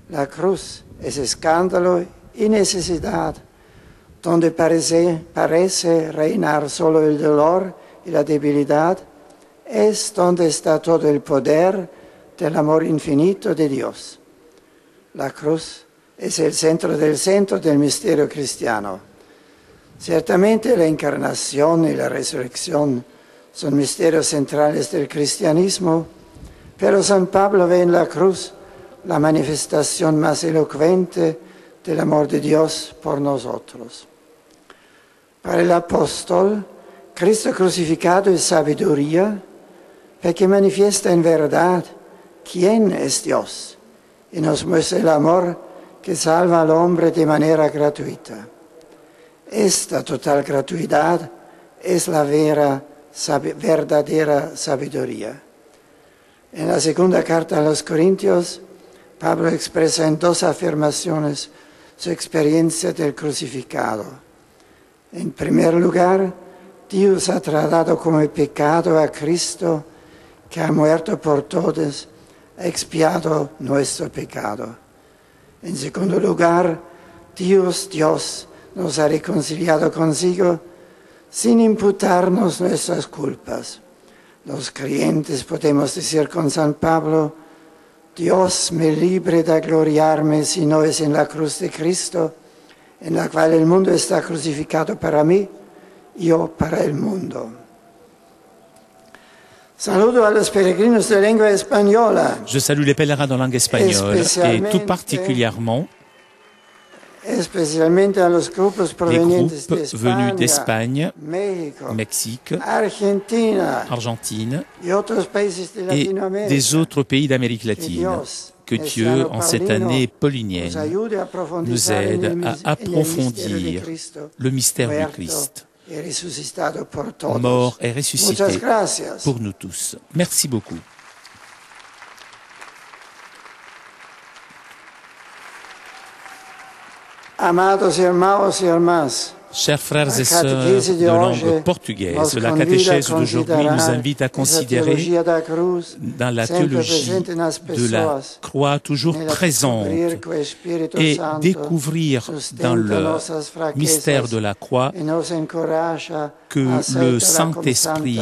La cruz es escándalo y necesidad. donde parece reinar solo el dolor y la debilidad, es donde está todo el poder del amor infinito de Dios. La cruz es el centro del misterio cristiano. Ciertamente la encarnación y la resurrección son misterios centrales del cristianismo, pero San Pablo ve en la cruz la manifestación más elocuente del amor de Dios por nosotros. Para el apóstol, Cristo crucificado es sabiduría, porque manifiesta en verdad quién es Dios y nos muestra el amor que salva al hombre de manera gratuita. Esta total gratuidad es la verdadera sabiduría. En la segunda carta a los Corintios, Pablo expresa en 2 afirmaciones su experiencia del crucificado. En primer lugar, Dios ha tratado como pecado a Cristo, que ha muerto por todos, ha expiado nuestro pecado. En segundo lugar, Dios nos ha reconciliado consigo sin imputarnos nuestras culpas. Los creyentes podemos decir con San Pablo: Dios me libre de gloriarme si no es en la cruz de Cristo, en la cual el mundo está crucificado para mí, yo para el mundo. Saludo a los peregrinos de lengua española. Je salue les pèlerins de langue espagnole et tout particulièrement especialmente a los grupos venus d'Espagne, Mexique, Argentine et des autres pays d'Amérique latine. Que Dieu, en cette année paulinienne, nous aide à approfondir le mystère du Christ, mort et ressuscité pour nous tous. Merci beaucoup. Amados hermanos y hermanas, chers frères et sœurs de langue portugaise, la catéchèse d'aujourd'hui nous invite à considérer dans la théologie de la croix toujours présente et découvrir dans le mystère de la croix que le Saint-Esprit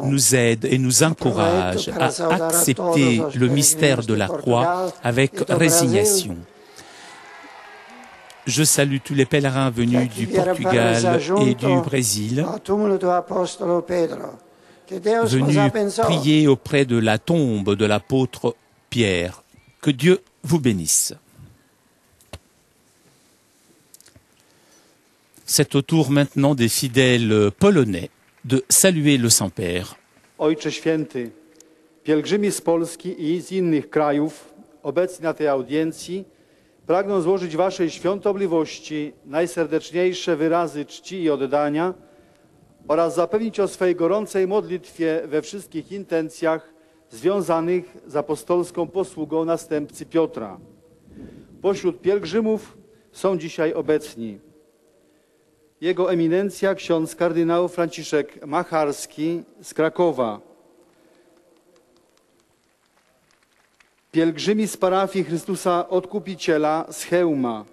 nous aide et nous encourage à accepter le mystère de la croix avec résignation. Je salue tous les pèlerins venus du Portugal et du Brésil, venus prier auprès de la tombe de l'apôtre Pierre. Que Dieu vous bénisse. C'est au tour maintenant des fidèles polonais de saluer le Saint-Père. Ojcze Święty, pielgrzymi z Polski i z innych krajów obecni na tej audiencji pragną złożyć Waszej świątobliwości najserdeczniejsze wyrazy czci i oddania oraz zapewnić o swej gorącej modlitwie we wszystkich intencjach związanych z apostolską posługą następcy Piotra. Pośród pielgrzymów są dzisiaj obecni Jego Eminencja ksiądz kardynał Franciszek Macharski z Krakowa, pielgrzymi z parafii Chrystusa Odkupiciela z Chełma,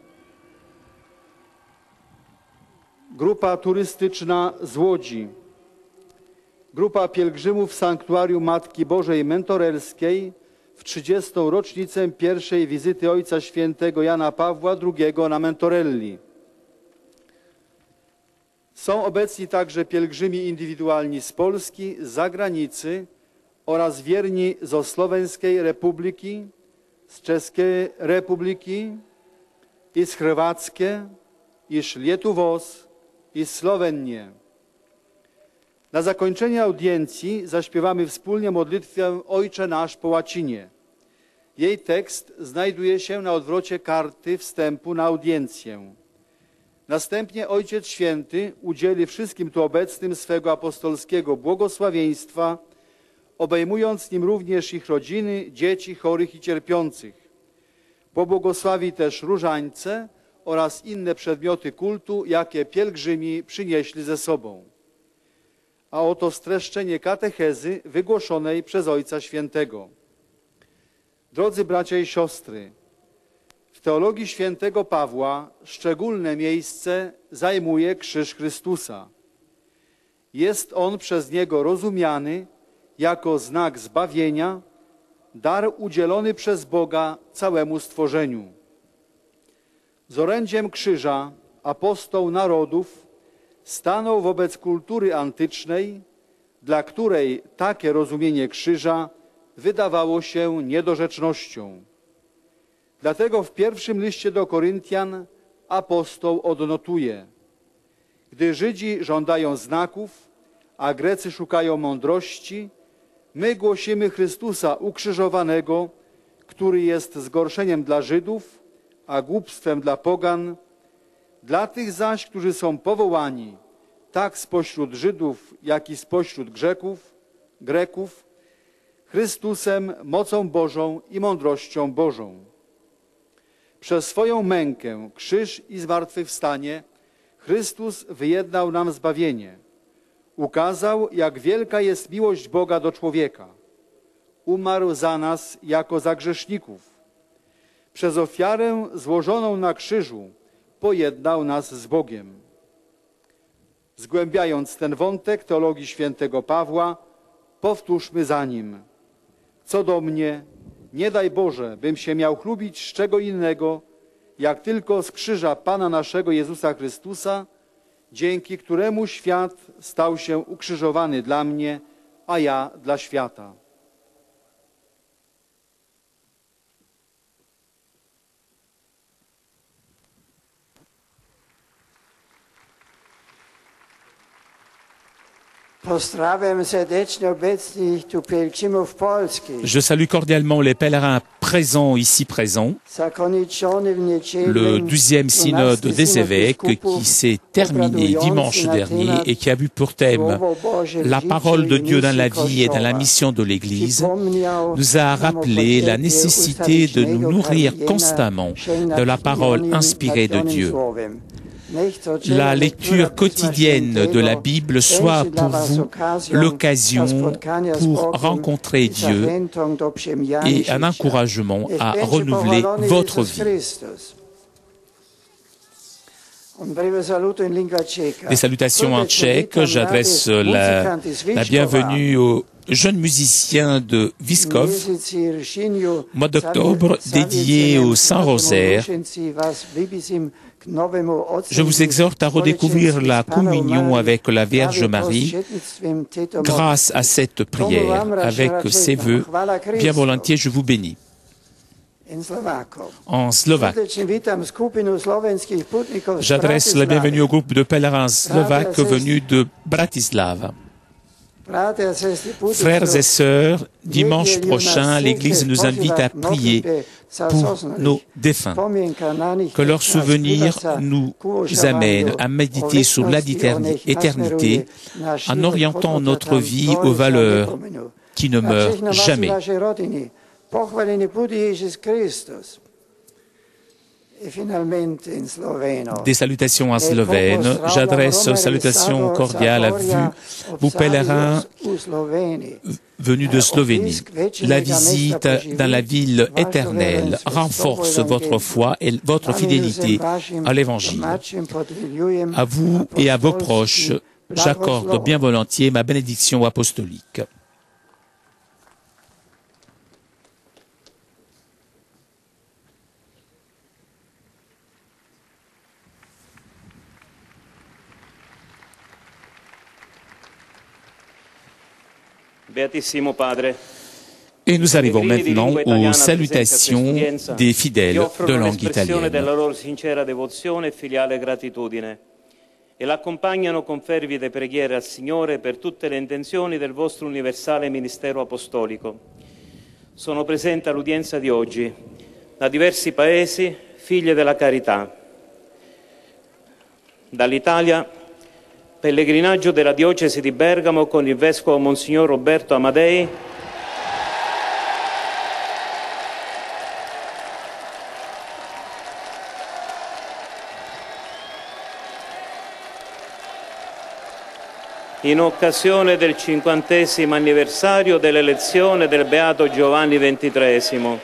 grupa turystyczna z Łodzi, grupa pielgrzymów w Sanktuarium Matki Bożej Mentorelskiej w 30. rocznicę pierwszej wizyty Ojca Świętego Jana Pawła II na Mentorelli. Są obecni także pielgrzymi indywidualni z Polski, z zagranicy oraz wierni z Słoweńskiej Republiki, z Czeskiej Republiki, i z Chorwackie, i z Lietuvos, i z Słowenii. Na zakończenie audiencji zaśpiewamy wspólnie modlitwę Ojcze Nasz po łacinie. Jej tekst znajduje się na odwrocie karty wstępu na audiencję. Następnie Ojciec Święty udzieli wszystkim tu obecnym swego apostolskiego błogosławieństwa, obejmując nim również ich rodziny, dzieci chorych i cierpiących. Pobłogosławi też różańce oraz inne przedmioty kultu, jakie pielgrzymi przynieśli ze sobą. A oto streszczenie katechezy wygłoszonej przez Ojca Świętego. Drodzy bracia i siostry, w teologii świętego Pawła szczególne miejsce zajmuje krzyż Chrystusa. Jest on przez niego rozumiany jako znak zbawienia, dar udzielony przez Boga całemu stworzeniu. Z orędziem krzyża apostoł narodów stanął wobec kultury antycznej, dla której takie rozumienie krzyża wydawało się niedorzecznością. Dlatego w pierwszym liście do Koryntian apostoł odnotuje: gdy Żydzi żądają znaków, a Grecy szukają mądrości, my głosimy Chrystusa ukrzyżowanego, który jest zgorszeniem dla Żydów, a głupstwem dla pogan. Dla tych zaś, którzy są powołani, tak spośród Żydów, jak i spośród Greków, Chrystusem, mocą Bożą i mądrością Bożą. Przez swoją mękę, krzyż i zmartwychwstanie Chrystus wyjednał nam zbawienie. Ukazał, jak wielka jest miłość Boga do człowieka. Umarł za nas jako za grzeszników. Przez ofiarę złożoną na krzyżu pojednał nas z Bogiem. Zgłębiając ten wątek teologii świętego Pawła, powtórzmy za nim: co do mnie, nie daj Boże, bym się miał chlubić z czego innego, jak tylko z krzyża Pana naszego Jezusa Chrystusa, dzięki któremu świat stał się ukrzyżowany dla mnie, a ja dla świata. Je salue cordialement les pèlerins présents ici présents. Le 12e synode des évêques qui s'est terminé dimanche dernier et qui a vu pour thème la parole de Dieu dans la vie et dans la mission de l'Église nous a rappelé la nécessité de nous nourrir constamment de la parole inspirée de Dieu. La lecture quotidienne de la Bible soit pour vous l'occasion pour rencontrer Dieu et un encouragement à renouveler votre vie. Des salutations en tchèque. J'adresse la bienvenue aux jeunes musiciens de Vyškov, mois d'octobre dédié au Saint-Rosaire. Je vous exhorte à redécouvrir la communion avec la Vierge Marie grâce à cette prière. Avec ces vœux, bien volontiers, je vous bénis. En slovaque. J'adresse la bienvenue au groupe de pèlerins slovaques venus de Bratislava. Frères et sœurs, dimanche prochain, l'Église nous invite à prier pour nos défunts. Que leur souvenir nous amène à méditer sur l'éternité en orientant notre vie aux valeurs qui ne meurent jamais. Des salutations en slovène. J'adresse une salutation cordiale à vous pèlerins venus de Slovénie. La visite dans la ville éternelle renforce votre foi et votre fidélité à l'Évangile. À vous et à vos proches, j'accorde bien volontiers ma bénédiction apostolique. Et nous arrivons maintenant aux salutations des fidèles de langue italienne. E l'accompagnano con fervide preghiere al Signore per tutte le intenzioni del vostro universale ministero apostolico. Sono presenti all'udienza di oggi da diversi paesi figlie della carità. Dall'Italia, pellegrinaggio della diocesi di Bergamo con il vescovo Monsignor Roberto Amadei, in occasione del 50° anniversario dell'elezione del Beato Giovanni XXIII.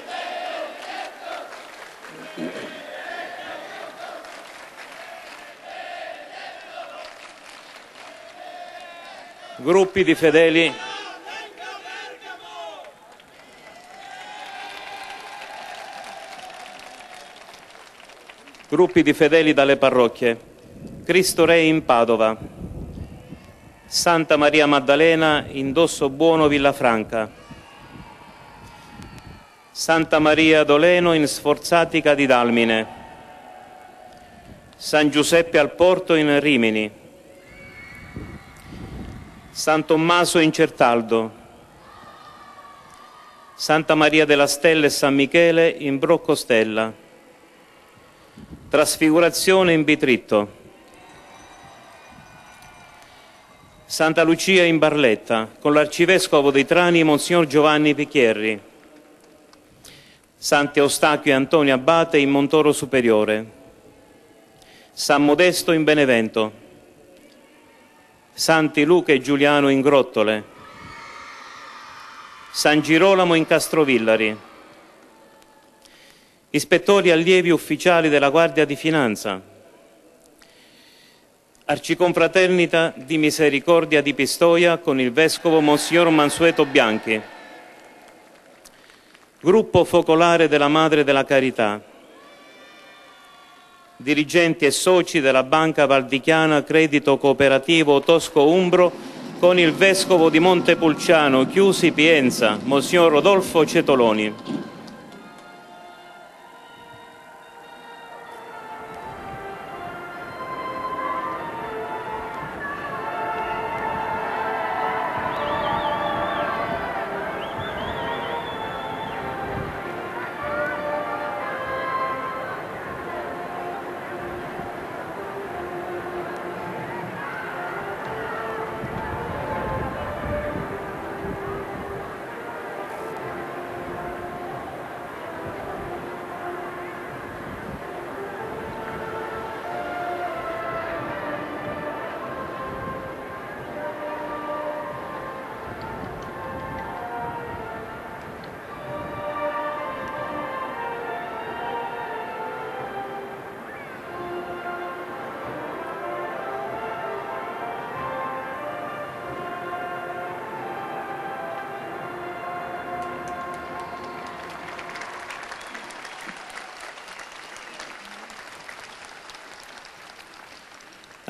gruppi di fedeli dalle parrocchie Cristo Re in Padova, Santa Maria Maddalena in Dosso Buono Villafranca, Santa Maria d'Oleno in Sforzatica di Dalmine, San Giuseppe al Porto in Rimini, San Tommaso in Certaldo, Santa Maria della Stella e San Michele in Broccostella, Trasfigurazione in Bitritto, Santa Lucia in Barletta, con l'arcivescovo di Trani, Monsignor Giovanni Picchierri, Santi Eustachio e Antonio Abate in Montoro Superiore, San Modesto in Benevento, Santi Luca e Giuliano in Grottole, San Girolamo in Castrovillari, ispettori allievi ufficiali della Guardia di Finanza, Arciconfraternita di Misericordia di Pistoia con il Vescovo Monsignor Mansueto Bianchi, Gruppo Focolare della Madre della Carità, dirigenti e soci della Banca Valdichiana Credito Cooperativo Tosco Umbro con il Vescovo di Montepulciano Chiusi Pienza, Monsignor Rodolfo Cetoloni.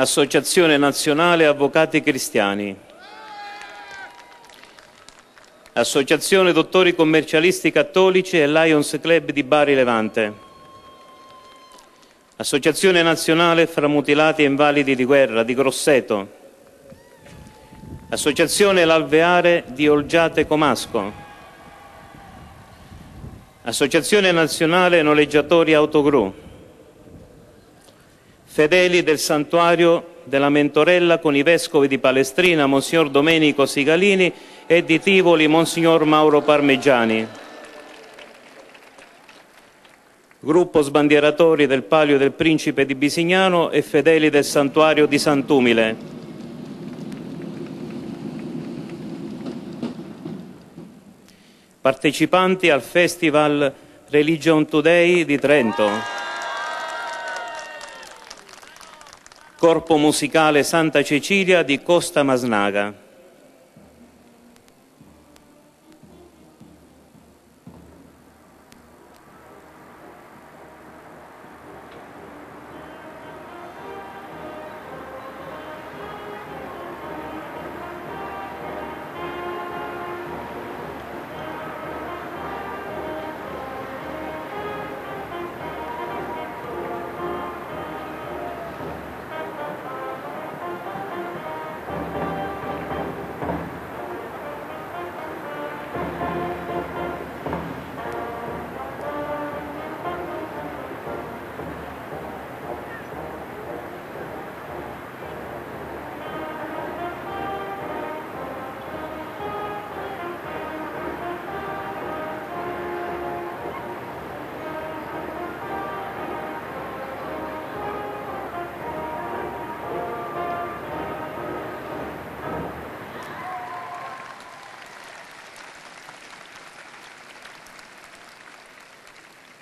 Associazione Nazionale Avvocati Cristiani, Associazione Dottori Commercialisti Cattolici e Lions Club di Bari Levante, Associazione Nazionale Fra Mutilati e Invalidi di Guerra di Grosseto, Associazione L'Alveare di Olgiate Comasco, Associazione Nazionale Noleggiatori Autogru, fedeli del Santuario della Mentorella con i Vescovi di Palestrina, Monsignor Domenico Sigalini, e di Tivoli, Monsignor Mauro Parmigiani. Gruppo Sbandieratori del Palio del Principe di Bisignano e fedeli del Santuario di Sant'Umile. Partecipanti al Festival Religion Today di Trento. Corpo musicale Santa Cecilia di Costa Masnaga.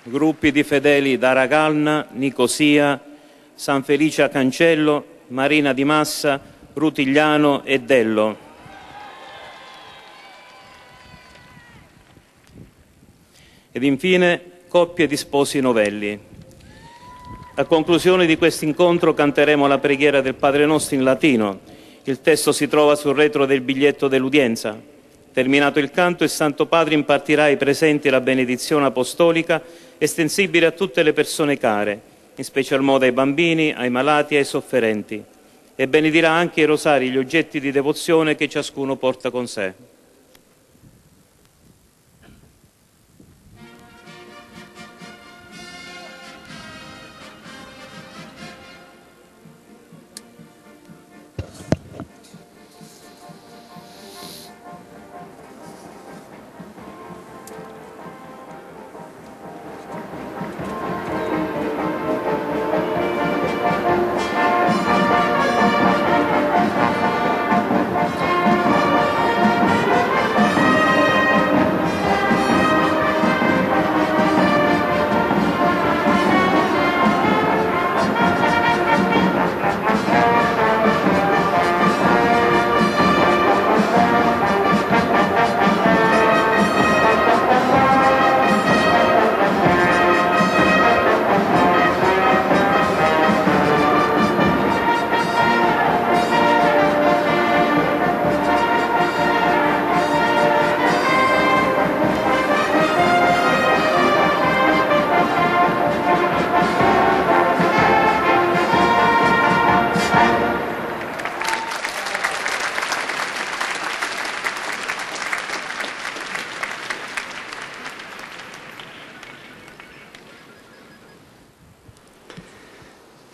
Gruppi di fedeli da Ragalna, Nicosia, San Felice a Cancello, Marina di Massa, Rutigliano e Dello. ed infine coppie di sposi novelli. A conclusione di questo incontro canteremo la preghiera del Padre Nostro in latino. Il testo si trova sul retro del biglietto dell'udienza. Terminato il canto, il Santo Padre impartirà ai presenti la benedizione apostolica estensibile a tutte le persone care, in special modo ai bambini, ai malati e ai sofferenti, e benedirà anche i rosari, gli oggetti di devozione che ciascuno porta con sé.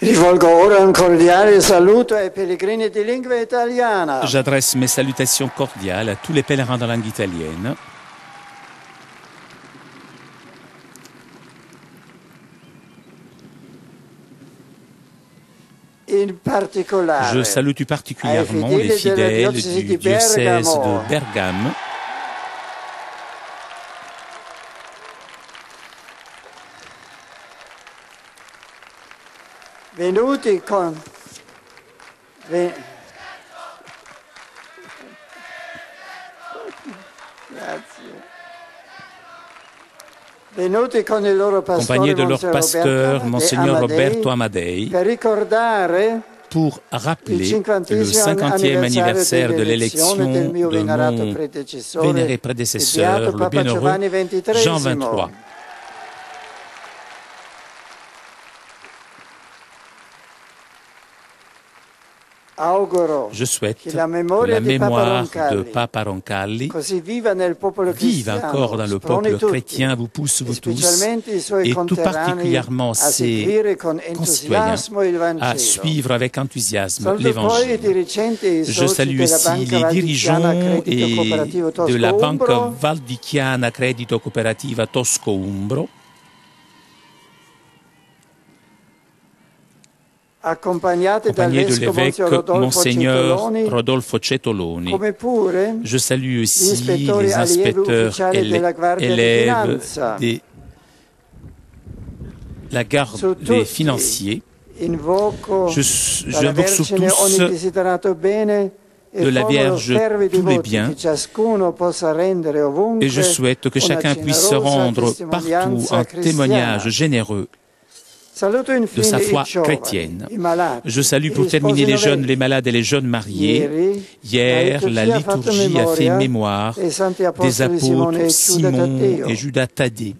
Rivolgo ora un cordiale saluto ai pellegrini di lingua italiana. J'adresse mes salutations cordiales à tous les pèlerins de langue italienne. Je salue tout particulièrement les fidèles du diocèse de Bergame. Venuti con accompagnés de leur pasteur, Monseigneur Roberto Amadei, pour rappeler le 50e anniversaire de l'élection de mon vénéré prédécesseur, le bienheureux Jean XXIII. Je souhaite que la mémoire de Papa Roncalli vive encore dans le peuple chrétien, vous pousse vous tous, et tout particulièrement ses concitoyens à suivre avec enthousiasme l'Évangile. Je salue aussi les dirigeants de la Banque Valdichiana Credito Cooperativa Tosco Umbro, accompagné de l'évêque Monseigneur Rodolfo Cetoloni. Je salue aussi les inspecteurs et élèves de la garde des financiers. J'invoque sur tous de la Vierge tous les biens et je souhaite que chacun puisse se rendre partout un témoignage généreux de sa foi chrétienne. Je salue pour terminer les jeunes, les malades et les jeunes mariés. Hier, la liturgie a fait mémoire des apôtres Simon et Judas Thaddée.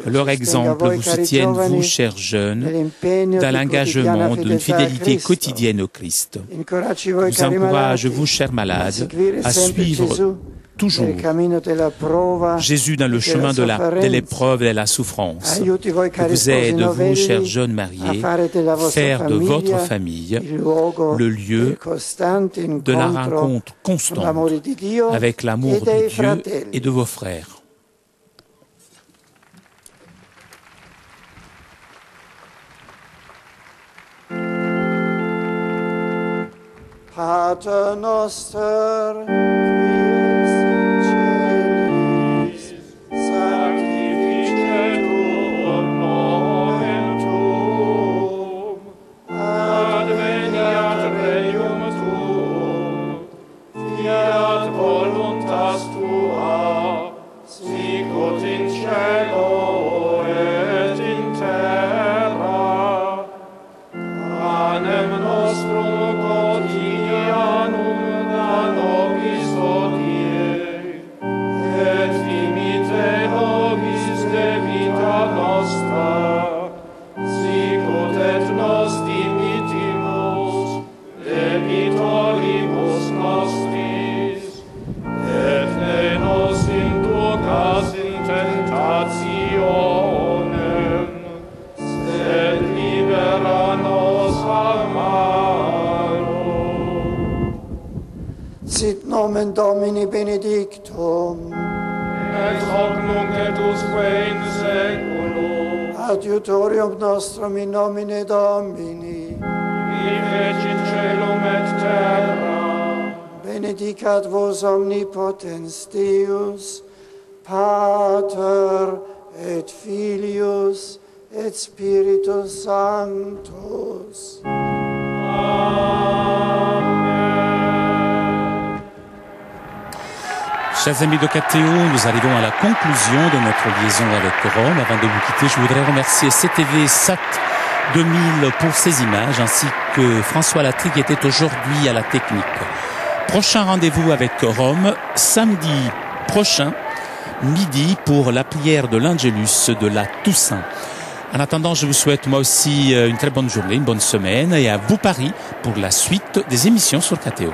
Leur exemple vous soutienne, vous, chers jeunes, dans l'engagement d'une fidélité quotidienne au Christ. Vous encourage, vous, chers malades, à suivre toujours Jésus dans le chemin de l'épreuve et de la souffrance. Que vous aide, vous, chers jeunes mariés, faire de votre famille le lieu de la rencontre constante avec l'amour de Dieu et de vos frères. Pater Noster, Voluntas tua, sicut in cielo nomen Domini benedictum. Et hoc nunc et usque in seculum. Adiutorium nostrum in nomine Domini. Qui fecit caelum et terra. Benedicat vos omnipotens Deus, Pater et Filius et Spiritus Sanctus. Chers amis de KTO, nous arrivons à la conclusion de notre liaison avec Rome. Avant de vous quitter, je voudrais remercier CTV SAT 2000 pour ces images, ainsi que François Latry qui était aujourd'hui à la technique. Prochain rendez-vous avec Rome, samedi prochain, midi, pour la prière de l'Angelus de la Toussaint. En attendant, je vous souhaite moi aussi une très bonne journée, une bonne semaine, et à vous Paris pour la suite des émissions sur KTO.